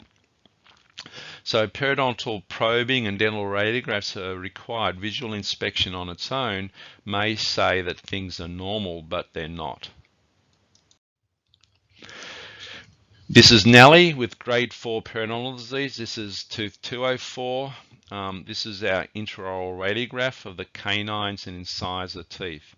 So periodontal probing and dental radiographs are required. Visual inspection on its own may say that things are normal, but they're not. This is Nellie with grade 4 periodontal disease. This is tooth 204. This is our intraoral radiograph of the canines and incisor teeth.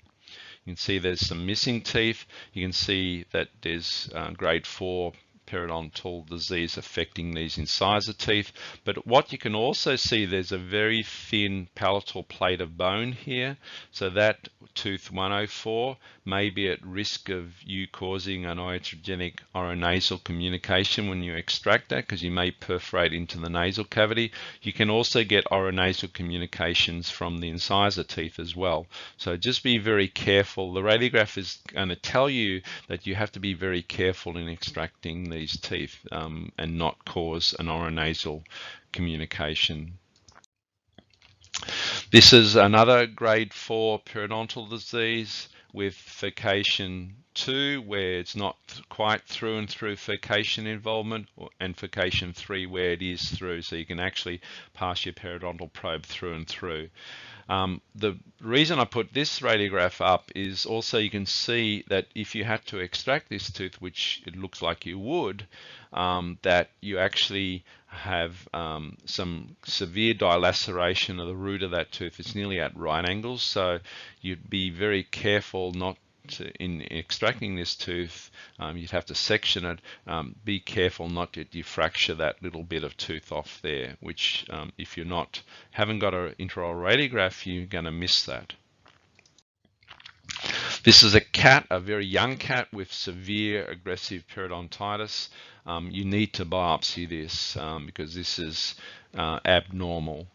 You can see there's some missing teeth. You can see that there's grade 4 periodontal disease affecting these incisor teeth. But what you can also see, there's a very thin palatal plate of bone here. So that tooth 104 may be at risk of you causing an iatrogenic oronasal communication when you extract that, because you may perforate into the nasal cavity. You can also get oronasal communications from the incisor teeth as well. So just be very careful. The radiograph is going to tell you that you have to be very careful in extracting these teeth and not cause an oronasal communication. This is another grade 4 periodontal disease with furcation 2, where it's not quite through and through furcation involvement, and furcation 3 where it is through, so you can actually pass your periodontal probe through and through. The reason I put this radiograph up is also you can see that if you had to extract this tooth, which it looks like you would, that you actually have some severe dilaceration of the root of that tooth. It's nearly at right angles, so you'd be very careful not to, in extracting this tooth, you'd have to section it. Be careful not to fracture that little bit of tooth off there, which if you're haven't got an intraoral radiograph, you're going to miss that. This is a cat, a very young cat with severe aggressive periodontitis. You need to biopsy this because this is abnormal.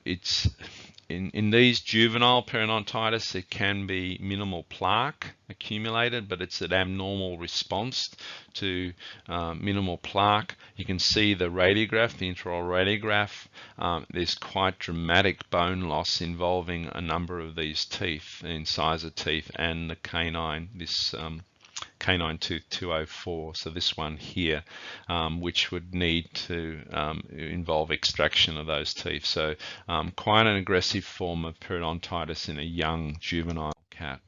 It's in these juvenile periodontitis, there can be minimal plaque accumulated, but it's an abnormal response to minimal plaque. You can see the radiograph, the intraoral radiograph. There's quite dramatic bone loss involving a number of these teeth, the incisor teeth and the canine, this canine tooth 204, so this one here, which would need to involve extraction of those teeth. So quite an aggressive form of periodontitis in a young juvenile cat.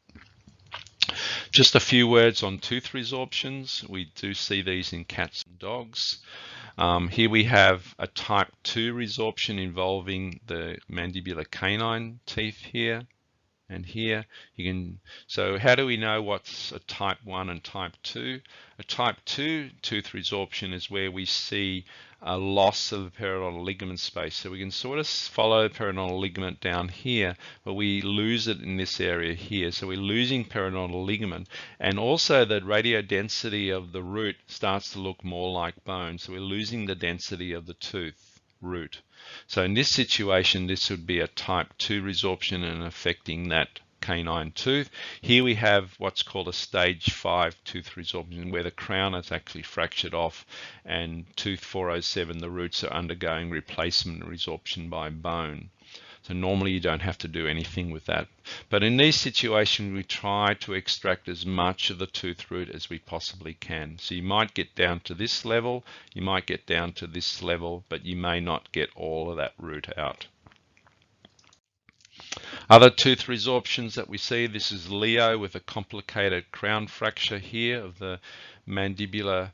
Just a few words on tooth resorptions. We do see these in cats and dogs. Here we have a type 2 resorption involving the mandibular canine teeth here. And here you can, so how do we know what's a type 1 and type 2? A type 2 tooth resorption is where we see a loss of the periodontal ligament space. So we can sort of follow the periodontal ligament down here, but we lose it in this area here. So we're losing periodontal ligament, and also the radiodensity of the root starts to look more like bone. So we're losing the density of the tooth root. So in this situation, this would be a type 2 resorption and affecting that canine tooth. Here we have what's called a stage 5 tooth resorption, where the crown is actually fractured off, and tooth 407, the roots are undergoing replacement resorption by bone. So normally you don't have to do anything with that. But in these situations, we try to extract as much of the tooth root as we possibly can. So you might get down to this level, you might get down to this level, but you may not get all of that root out. Other tooth resorptions that we see, this is Leo with a complicated crown fracture here of the mandibular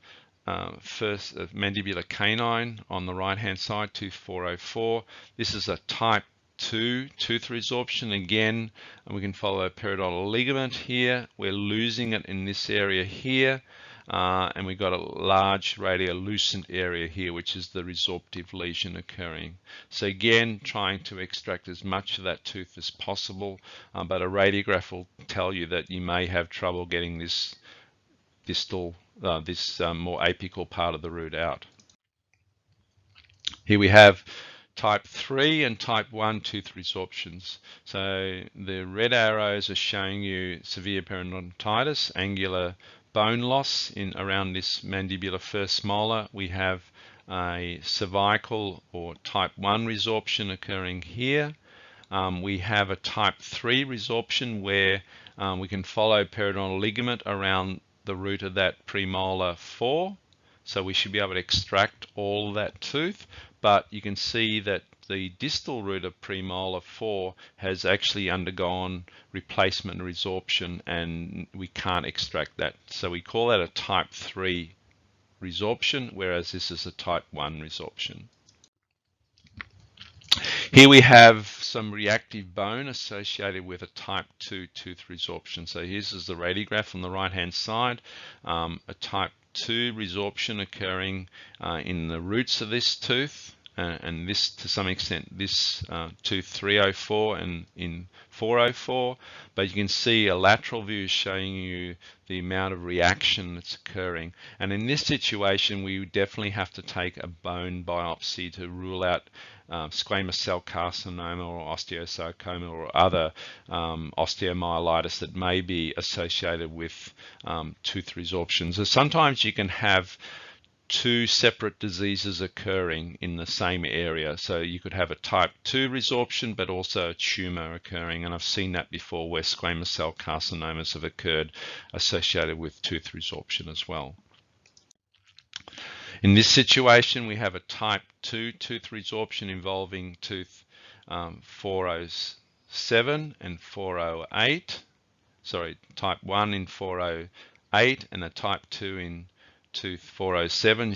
mandibular canine on the right hand side, tooth 404. This is a type 2 tooth resorption again, and we can follow a periodontal ligament here. We're losing it in this area here, and we've got a large radiolucent area here, which is the resorptive lesion occurring. So again, trying to extract as much of that tooth as possible, but a radiograph will tell you that you may have trouble getting this distal, more apical part of the root out. Here we have type 3 and type 1 tooth resorptions. So the red arrows are showing you severe periodontitis, angular bone loss in around this mandibular first molar. We have a cervical or type 1 resorption occurring here. We have a type 3 resorption where we can follow periodontal ligament around the root of that premolar 4. So we should be able to extract all of that tooth, but you can see that the distal root of premolar 4 has actually undergone replacement and resorption, and we can't extract that. So we call that a type 3 resorption, whereas this is a type 1 resorption. Here we have some reactive bone associated with a type 2 tooth resorption. So here's the radiograph on the right hand side, a type 2 resorption occurring in the roots of this tooth. And this, to some extent, this tooth 304 and in 404, but you can see a lateral view showing you the amount of reaction that's occurring. And in this situation, we definitely have to take a bone biopsy to rule out squamous cell carcinoma or osteosarcoma or other osteomyelitis that may be associated with tooth resorption. So sometimes you can have two separate diseases occurring in the same area. So you could have a type 2 resorption, but also a tumor occurring. And I've seen that before where squamous cell carcinomas have occurred associated with tooth resorption as well. In this situation, we have a type 2 tooth resorption involving tooth 407 and 408. Sorry, type 1 in 408 and a type 2 in tooth 407.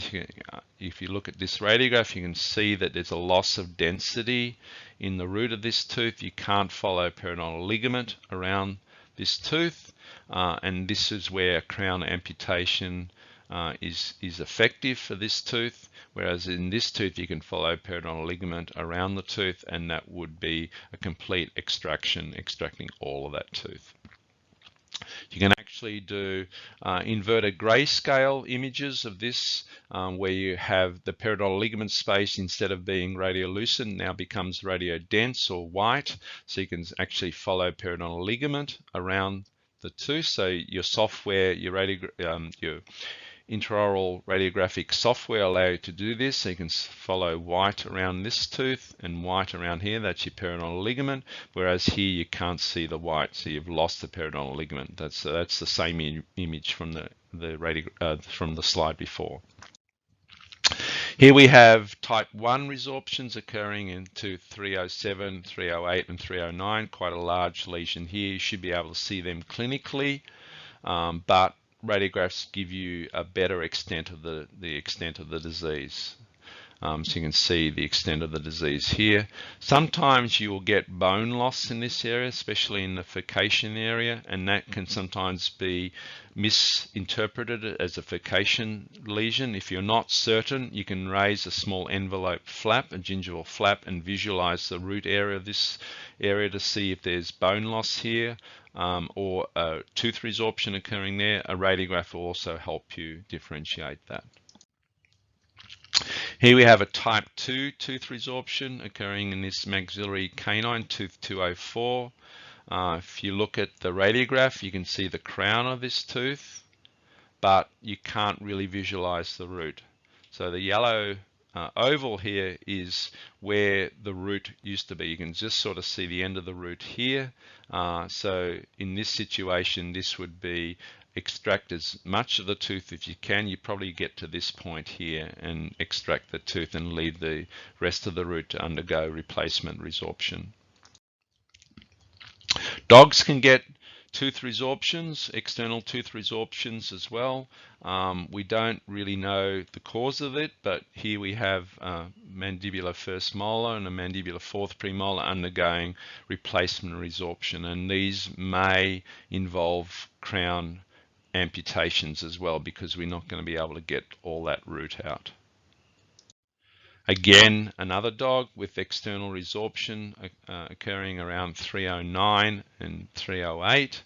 If you look at this radiograph, you can see that there's a loss of density in the root of this tooth. You can't follow periodontal ligament around this tooth, and this is where crown amputation is effective for this tooth, whereas in this tooth you can follow periodontal ligament around the tooth, and that would be a complete extraction, extracting all of that tooth. You can actually do inverted grayscale images of this, where you have the periodontal ligament space, instead of being radiolucent, now becomes radiodense or white. So you can actually follow periodontal ligament around the tooth. So your software, your intraoral radiographic software allow you to do this. So you can follow white around this tooth and white around here. That's your periodontal ligament. Whereas here you can't see the white, so you've lost the periodontal ligament. That's the same image from from the slide before. Here we have type 1 resorptions occurring in tooth 307, 308, and 309. Quite a large lesion here. You should be able to see them clinically, but radiographs give you a better extent of the extent of the disease. So you can see the extent of the disease here. Sometimes you will get bone loss in this area, especially in the furcation area, and that can sometimes be misinterpreted as a furcation lesion. If you're not certain, you can raise a small envelope flap, a gingival flap, and visualize the root area of this area to see if there's bone loss here, or a tooth resorption occurring there. A radiograph will also help you differentiate that. Here we have a type 2 tooth resorption occurring in this maxillary canine, tooth 204. If you look at the radiograph, you can see the crown of this tooth, but you can't really visualize the root. So the yellow oval here is where the root used to be. You can just sort of see the end of the root here. So in this situation, this would be extract as much of the tooth as you can. You probably get to this point here and extract the tooth and leave the rest of the root to undergo replacement resorption. Dogs can get tooth resorptions, external tooth resorptions as well. We don't really know the cause of it, but here we have mandibular first molar and a mandibular fourth premolar undergoing replacement resorption, and these may involve crown amputations as well, because we're not going to be able to get all that root out. Again, another dog with external resorption occurring around 309 and 308.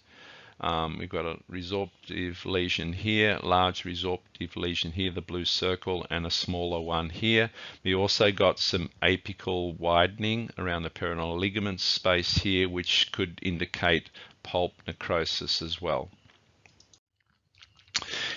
We've got a resorptive lesion here, large resorptive lesion here, the blue circle, and a smaller one here. We also got some apical widening around the periodontal ligament space here, which could indicate pulp necrosis as well.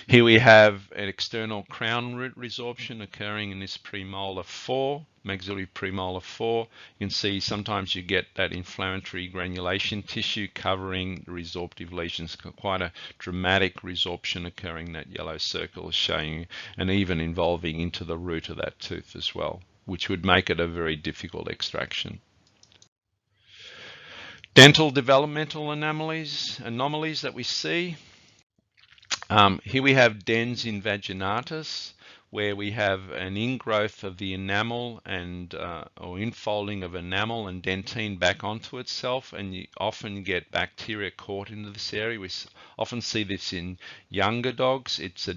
Here we have an external crown root resorption occurring in this premolar 4, maxillary premolar 4. You can see sometimes you get that inflammatory granulation tissue covering the resorptive lesions. Quite a dramatic resorption occurring, that yellow circle is showing you, and even involving into the root of that tooth as well, which would make it a very difficult extraction. Dental developmental anomalies that we see. Here we have dens invaginatus, where we have an ingrowth of the enamel and or infolding of enamel and dentine back onto itself, and you often get bacteria caught into this area. We often see this in younger dogs. It's a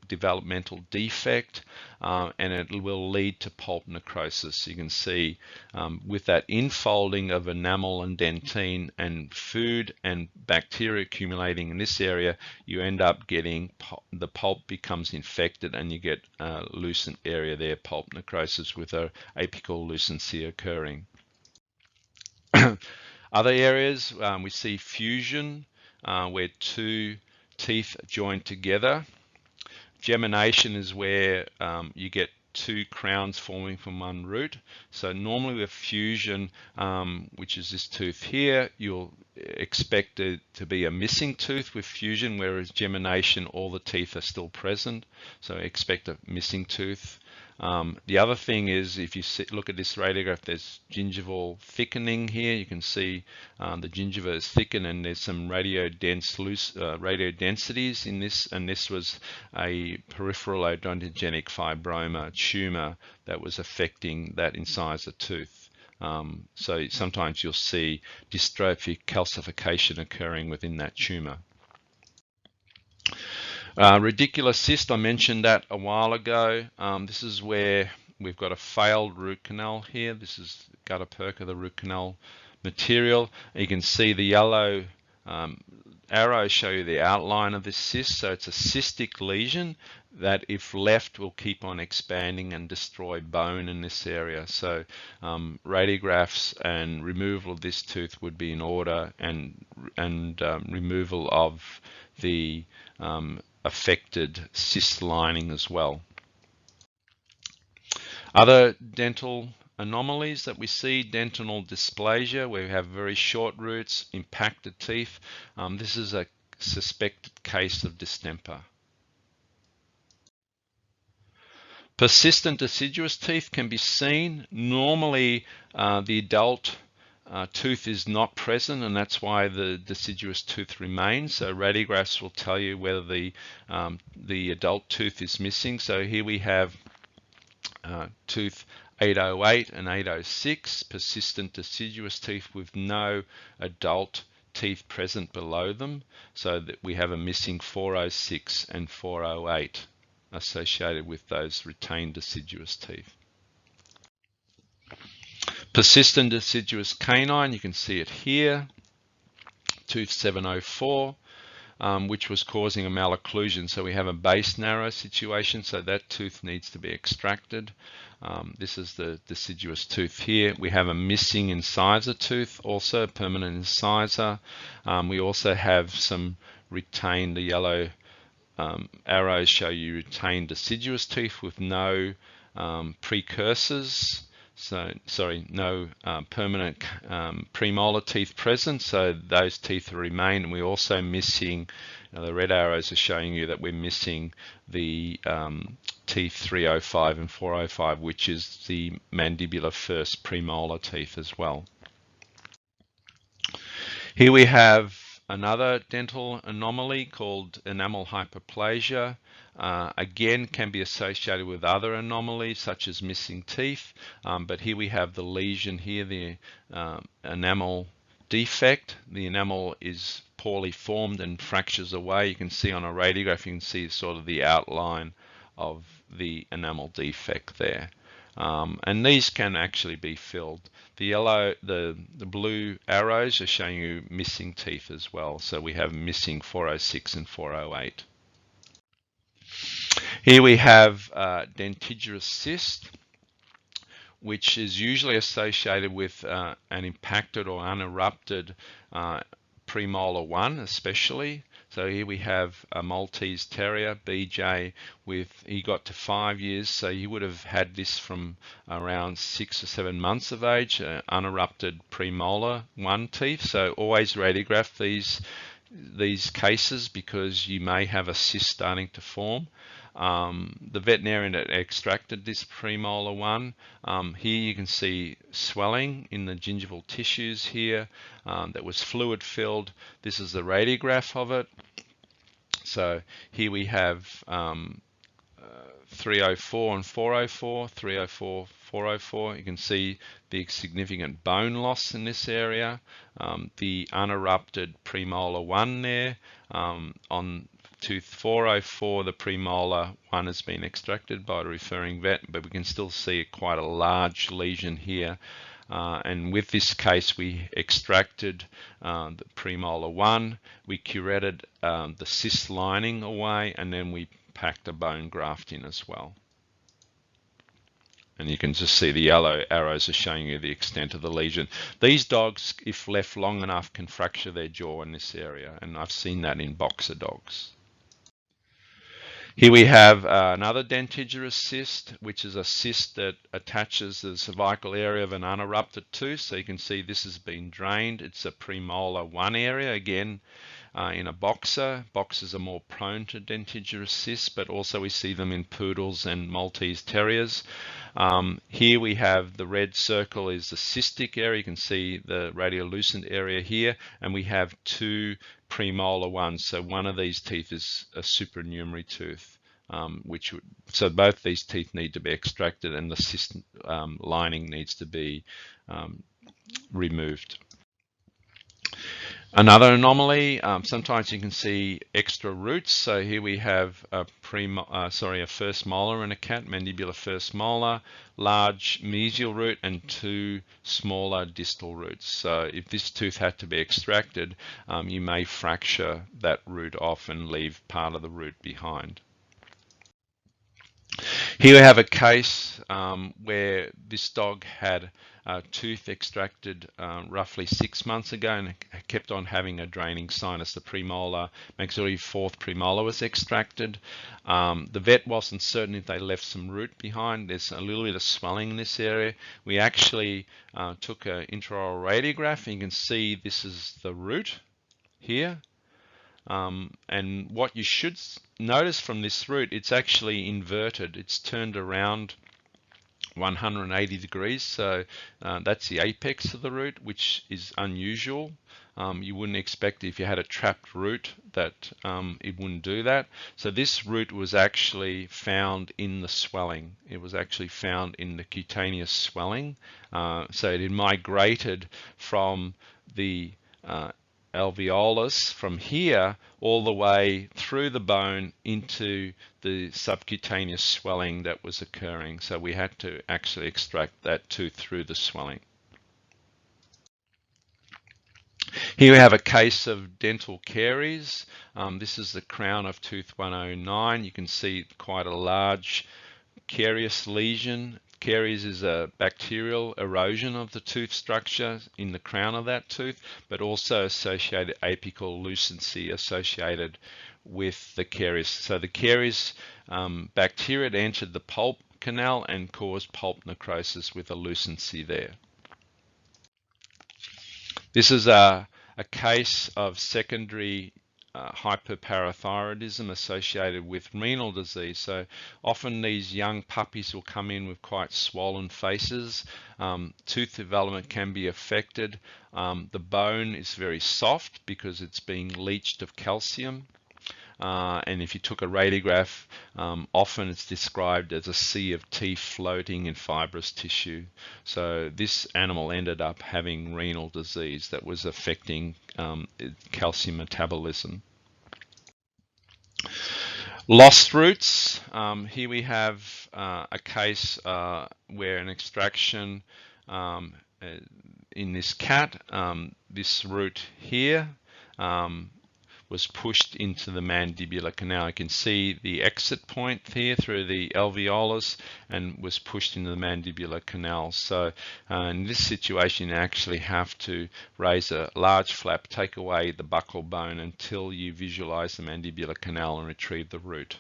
developmental defect, and it will lead to pulp necrosis. You can see with that infolding of enamel and dentine and food and bacteria accumulating in this area, you end up getting the pulp becomes infected and you get a lucent area there, pulp necrosis, with a apical lucency occurring. Other areas, we see fusion, where two teeth join together. Gemination is where you get two crowns forming from one root. So normally with fusion, which is this tooth here, you'll expect it to be a missing tooth with fusion, whereas gemination, all the teeth are still present. So expect a missing tooth. The other thing is, if you look at this radiograph, there's gingival thickening here. You can see the gingiva is thickened, and there's some radiodensities in this, and this was a peripheral odontogenic fibroma tumor that was affecting that incisor tooth. So sometimes you'll see dystrophic calcification occurring within that tumor. Radicular cyst, I mentioned that a while ago. This is where we've got a failed root canal here. This is gutta perca, the root canal material. You can see the yellow arrows show you the outline of this cyst. So it's a cystic lesion that, if left, will keep on expanding and destroy bone in this area. So radiographs and removal of this tooth would be in order, and removal of the affected cyst lining as well. Other dental anomalies that we see: dentinal dysplasia, where we have very short roots, impacted teeth. This is a suspected case of distemper. Persistent deciduous teeth can be seen. Normally the adult tooth is not present, and that's why the deciduous tooth remains. So radiographs will tell you whether the adult tooth is missing. So here we have tooth 808 and 806, persistent deciduous teeth with no adult teeth present below them. So that we have a missing 406 and 408 associated with those retained deciduous teeth. Persistent deciduous canine, you can see it here, tooth 704, which was causing a malocclusion. So we have a base narrow situation, so that tooth needs to be extracted. This is the deciduous tooth here. We have a missing incisor tooth, also a permanent incisor. We also have some retained, the yellow arrows show you retained deciduous teeth with no precursors. So, sorry, no permanent premolar teeth present, so those teeth remain. And we're also missing, the red arrows are showing you that we're missing the teeth 305 and 405, which is the mandibular first premolar teeth as well. Here we have another dental anomaly called enamel hyperplasia. Again, can be associated with other anomalies such as missing teeth, but here we have the lesion here, the enamel defect. The enamel is poorly formed and fractures away. You can see on a radiograph, you can see sort of the outline of the enamel defect there. And these can actually be filled. The blue arrows are showing you missing teeth as well. So we have missing 406 and 408. Here we have dentigerous cyst, which is usually associated with an impacted or unerupted premolar 1 especially. So here we have a Maltese Terrier, BJ, he got to 5 years, so he would have had this from around 6 or 7 months of age, unerupted premolar 1 teeth. So always radiograph these cases because you may have a cyst starting to form. The veterinarian that extracted this premolar 1, here you can see swelling in the gingival tissues here that was fluid filled. This is the radiograph of it. So here we have 304 and 404, 304, 404. You can see the significant bone loss in this area. The unerupted premolar 1 there. On tooth 404, the premolar 1 has been extracted by the referring vet, but we can still see quite a large lesion here. And with this case, we extracted the premolar 1, we curetted the cyst lining away, and then we packed a bone graft in as well. And you can just see the yellow arrows are showing you the extent of the lesion. These dogs, if left long enough, can fracture their jaw in this area, and I've seen that in boxer dogs. Here we have another dentigerous cyst, which is a cyst that attaches the cervical area of an unerupted tooth. So you can see this has been drained. It's a premolar 1 area, again, in a boxer. Boxers are more prone to dentigerous cysts, but also we see them in poodles and Maltese terriers. Here we have the red circle is the cystic area. You can see the radiolucent area here, and we have 2 premolar 1s. So one of these teeth is a supernumerary tooth, so both these teeth need to be extracted, and the cyst lining needs to be removed. Another anomaly, sometimes you can see extra roots. So here we have a first molar in a cat, mandibular first molar, large mesial root, and 2 smaller distal roots. So if this tooth had to be extracted, you may fracture that root off and leave part of the root behind. Here we have a case where this dog had a tooth extracted roughly 6 months ago and kept on having a draining sinus. The premolar, maxillary 4th premolar was extracted. The vet wasn't certain if they left some root behind. There's a little bit of swelling in this area. We actually took an intraoral radiograph, and you can see this is the root here. And what you should notice from this root, it's actually inverted. It's turned around 180 degrees. So that's the apex of the root, which is unusual. You wouldn't expect if you had a trapped root that it wouldn't do that. So this root was actually found in the swelling. It was actually found in the cutaneous swelling. So it had migrated from the alveolus from here all the way through the bone into the subcutaneous swelling that was occurring. So we had to actually extract that tooth through the swelling. Here we have a case of dental caries. This is the crown of tooth 109. You can see quite a large carious lesion. Caries is a bacterial erosion of the tooth structure in the crown of that tooth, but also associated apical lucency associated with the caries. So the caries bacteria entered the pulp canal and caused pulp necrosis with a lucency there. This is a case of secondary hyperparathyroidism associated with renal disease. So often these young puppies will come in with quite swollen faces. Tooth development can be affected. The bone is very soft because it's being leached of calcium. And if you took a radiograph, often it's described as a sea of teeth floating in fibrous tissue. So this animal ended up having renal disease that was affecting calcium metabolism. Lost roots. Here we have a case where an extraction in this cat, this root here, was pushed into the mandibular canal. You can see the exit point here through the alveolus and was pushed into the mandibular canal. So in this situation, you actually have to raise a large flap, take away the buccal bone until you visualize the mandibular canal and retrieve the root.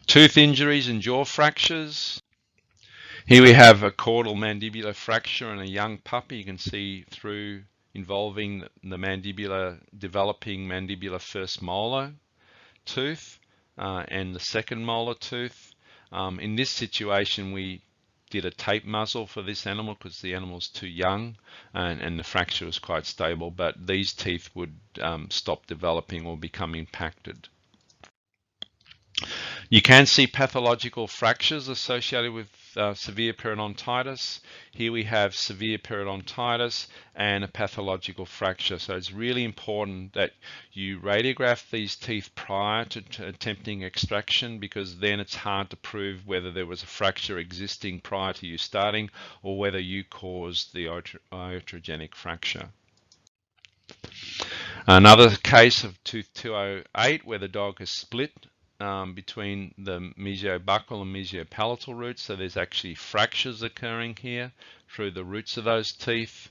Tooth injuries and jaw fractures. Here we have a caudal mandibular fracture in a young puppy. You can see through involving the developing mandibular first molar tooth and the second molar tooth. In this situation, we did a tape muzzle for this animal because the animal's too young and the fracture was quite stable, but these teeth would stop developing or become impacted. You can see pathological fractures associated with severe periodontitis. Here we have severe periodontitis and a pathological fracture. So it's really important that you radiograph these teeth prior to attempting extraction, because then it's hard to prove whether there was a fracture existing prior to you starting or whether you caused the iatrogenic fracture. Another case of tooth 208 where the dog has split between the mesiobuccal and mesiopalatal roots. So there's actually fractures occurring here through the roots of those teeth,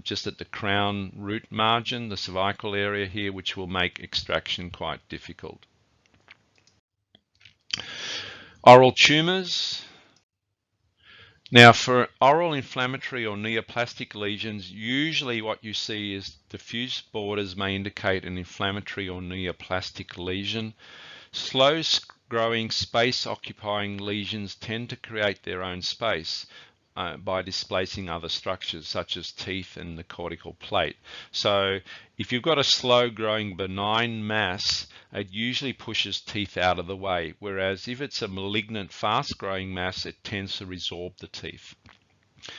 just at the crown root margin, the cervical area here, which will make extraction quite difficult. Oral tumors. Now, for oral inflammatory or neoplastic lesions, usually what you see is diffuse borders may indicate an inflammatory or neoplastic lesion. Slow growing space occupying lesions tend to create their own space by displacing other structures such as teeth and the cortical plate. So if you've got a slow growing benign mass, it usually pushes teeth out of the way, whereas if it's a malignant fast growing mass, it tends to resorb the teeth.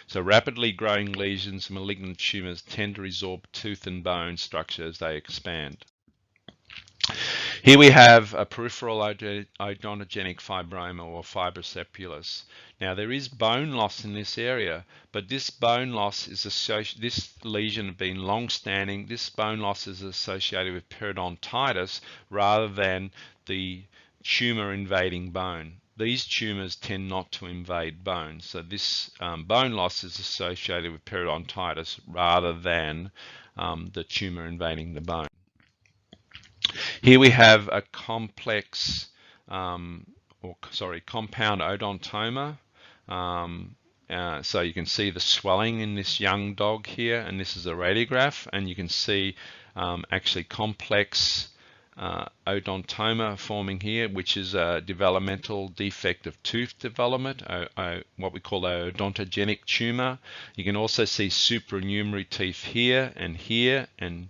So rapidly growing lesions, malignant tumors, tend to resorb tooth and bone structure as they expand. Here we have a peripheral odontogenic fibroma or fibrosepulus. Now there is bone loss in this area, but this bone loss is associated, this lesion being long-standing, this bone loss is associated with periodontitis rather than the tumor invading bone. These tumors tend not to invade bone, so this bone loss is associated with periodontitis rather than the tumor invading the bone. Here we have a complex, compound odontoma. So you can see the swelling in this young dog here, and this is a radiograph, and you can see actually complex odontoma forming here, which is a developmental defect of tooth development, what we call an odontogenic tumor. You can also see supernumerary teeth here and here and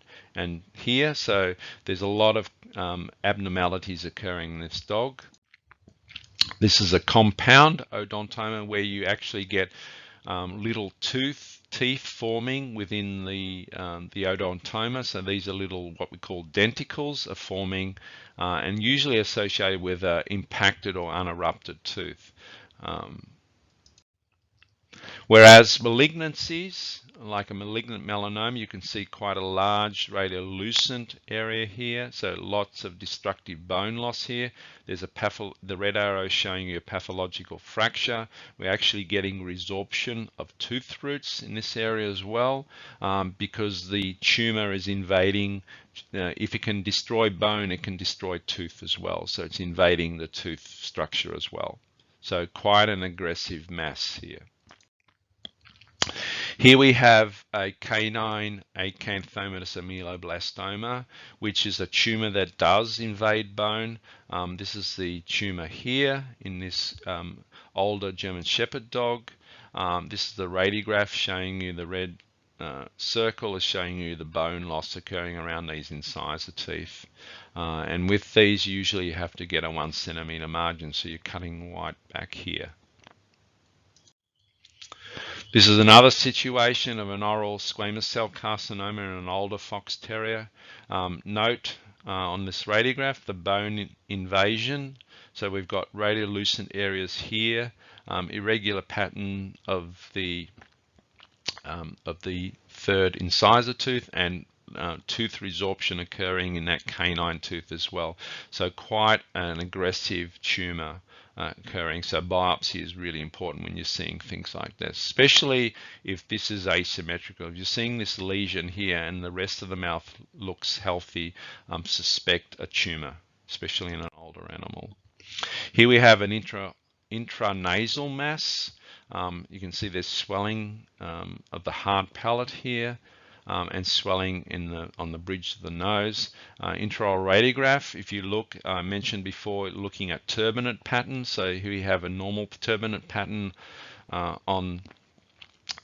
here. So there's a lot of abnormalities occurring in this dog. This is a compound odontoma where you actually get little teeth forming within the odontoma. So these are little, what we call denticles, are forming and usually associated with an impacted or unerupted tooth. Whereas malignancies, like a malignant melanoma, you can see quite a large radiolucent area here, so lots of destructive bone loss here. There's the red arrow showing you a pathological fracture. We're actually getting resorption of tooth roots in this area as well, because the tumor is invading. If it can destroy bone, it can destroy tooth as well, so it's invading the tooth structure as well. So quite an aggressive mass here. Here we have a canine acanthomatous ameloblastoma, which is a tumor that does invade bone. This is the tumor here in this older German Shepherd dog. This is the radiograph showing you the red circle is showing you the bone loss occurring around these incisor teeth. And with these, usually you have to get a 1 centimeter margin, so you're cutting right back here. This is another situation of an oral squamous cell carcinoma in an older fox terrier. Note on this radiograph the bone invasion. So we've got radiolucent areas here, irregular pattern of the third incisor tooth, and tooth resorption occurring in that canine tooth as well. So quite an aggressive tumor occurring. So biopsy is really important when you're seeing things like this, especially if this is asymmetrical. If you're seeing this lesion here and the rest of the mouth looks healthy, suspect a tumor, especially in an older animal. Here we have an intranasal mass. You can see there's swelling of the hard palate here, and swelling on the bridge of the nose. Intraoral radiograph, if you look, I mentioned before, looking at turbinate patterns. So here we have a normal turbinate pattern on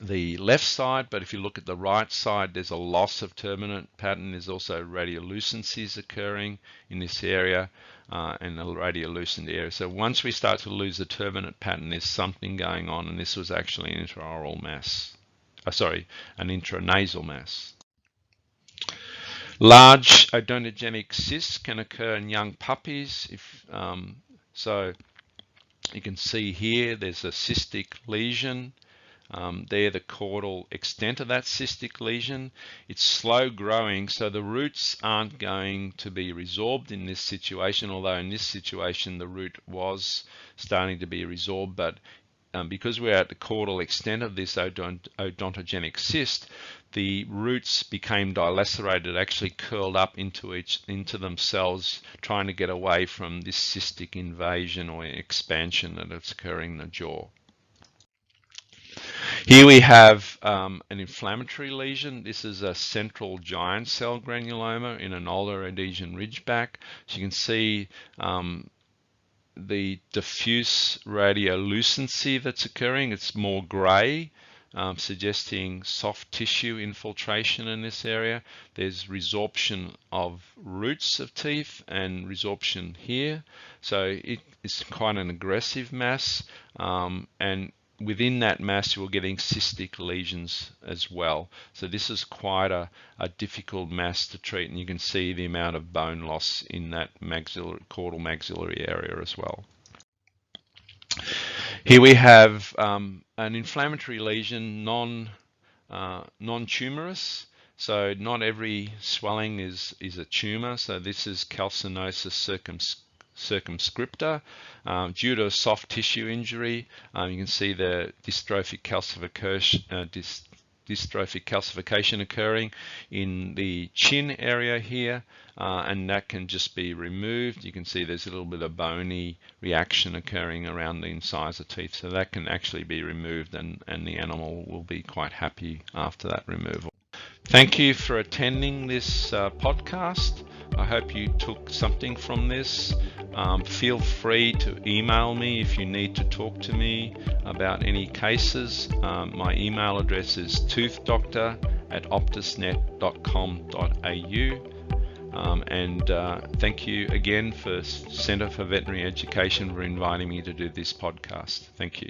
the left side, but if you look at the right side, there's a loss of turbinate pattern. There's also radiolucencies occurring in this area and a radiolucent area. So once we start to lose the turbinate pattern, there's something going on, and this was actually an intraoral mass. An intranasal mass. Large odontogenic cysts can occur in young puppies. So you can see here there's a cystic lesion. There, the caudal extent of that cystic lesion. It's slow growing, so the roots aren't going to be resorbed in this situation, although in this situation the root was starting to be resorbed, but because we're at the caudal extent of this odontogenic cyst, the roots became dilacerated, actually curled up into themselves, trying to get away from this cystic invasion or expansion that is occurring in the jaw. Here we have an inflammatory lesion. This is a central giant cell granuloma in an ulnar adhesion ridgeback. So you can see the diffuse radiolucency that's occurring. It's more gray, suggesting soft tissue infiltration in this area. There's resorption of roots of teeth and resorption here. So it's quite an aggressive mass, and within that mass you're getting cystic lesions as well. So this is quite a difficult mass to treat, and you can see the amount of bone loss in that caudal maxillary area as well. Here we have an inflammatory lesion, non-tumorous. So not every swelling is a tumor. So this is calcinosis circumscripta due to a soft tissue injury. You can see the dystrophic calcification occurring in the chin area here, and that can just be removed. You can see there's a little bit of bony reaction occurring around the incisor teeth, so that can actually be removed, and the animal will be quite happy after that removal. Thank you for attending this podcast. I hope you took something from this. Feel free to email me if you need to talk to me about any cases. My email address is toothdoctor@optusnet.com.au. And thank you again for Centre for Veterinary Education for inviting me to do this podcast. Thank you.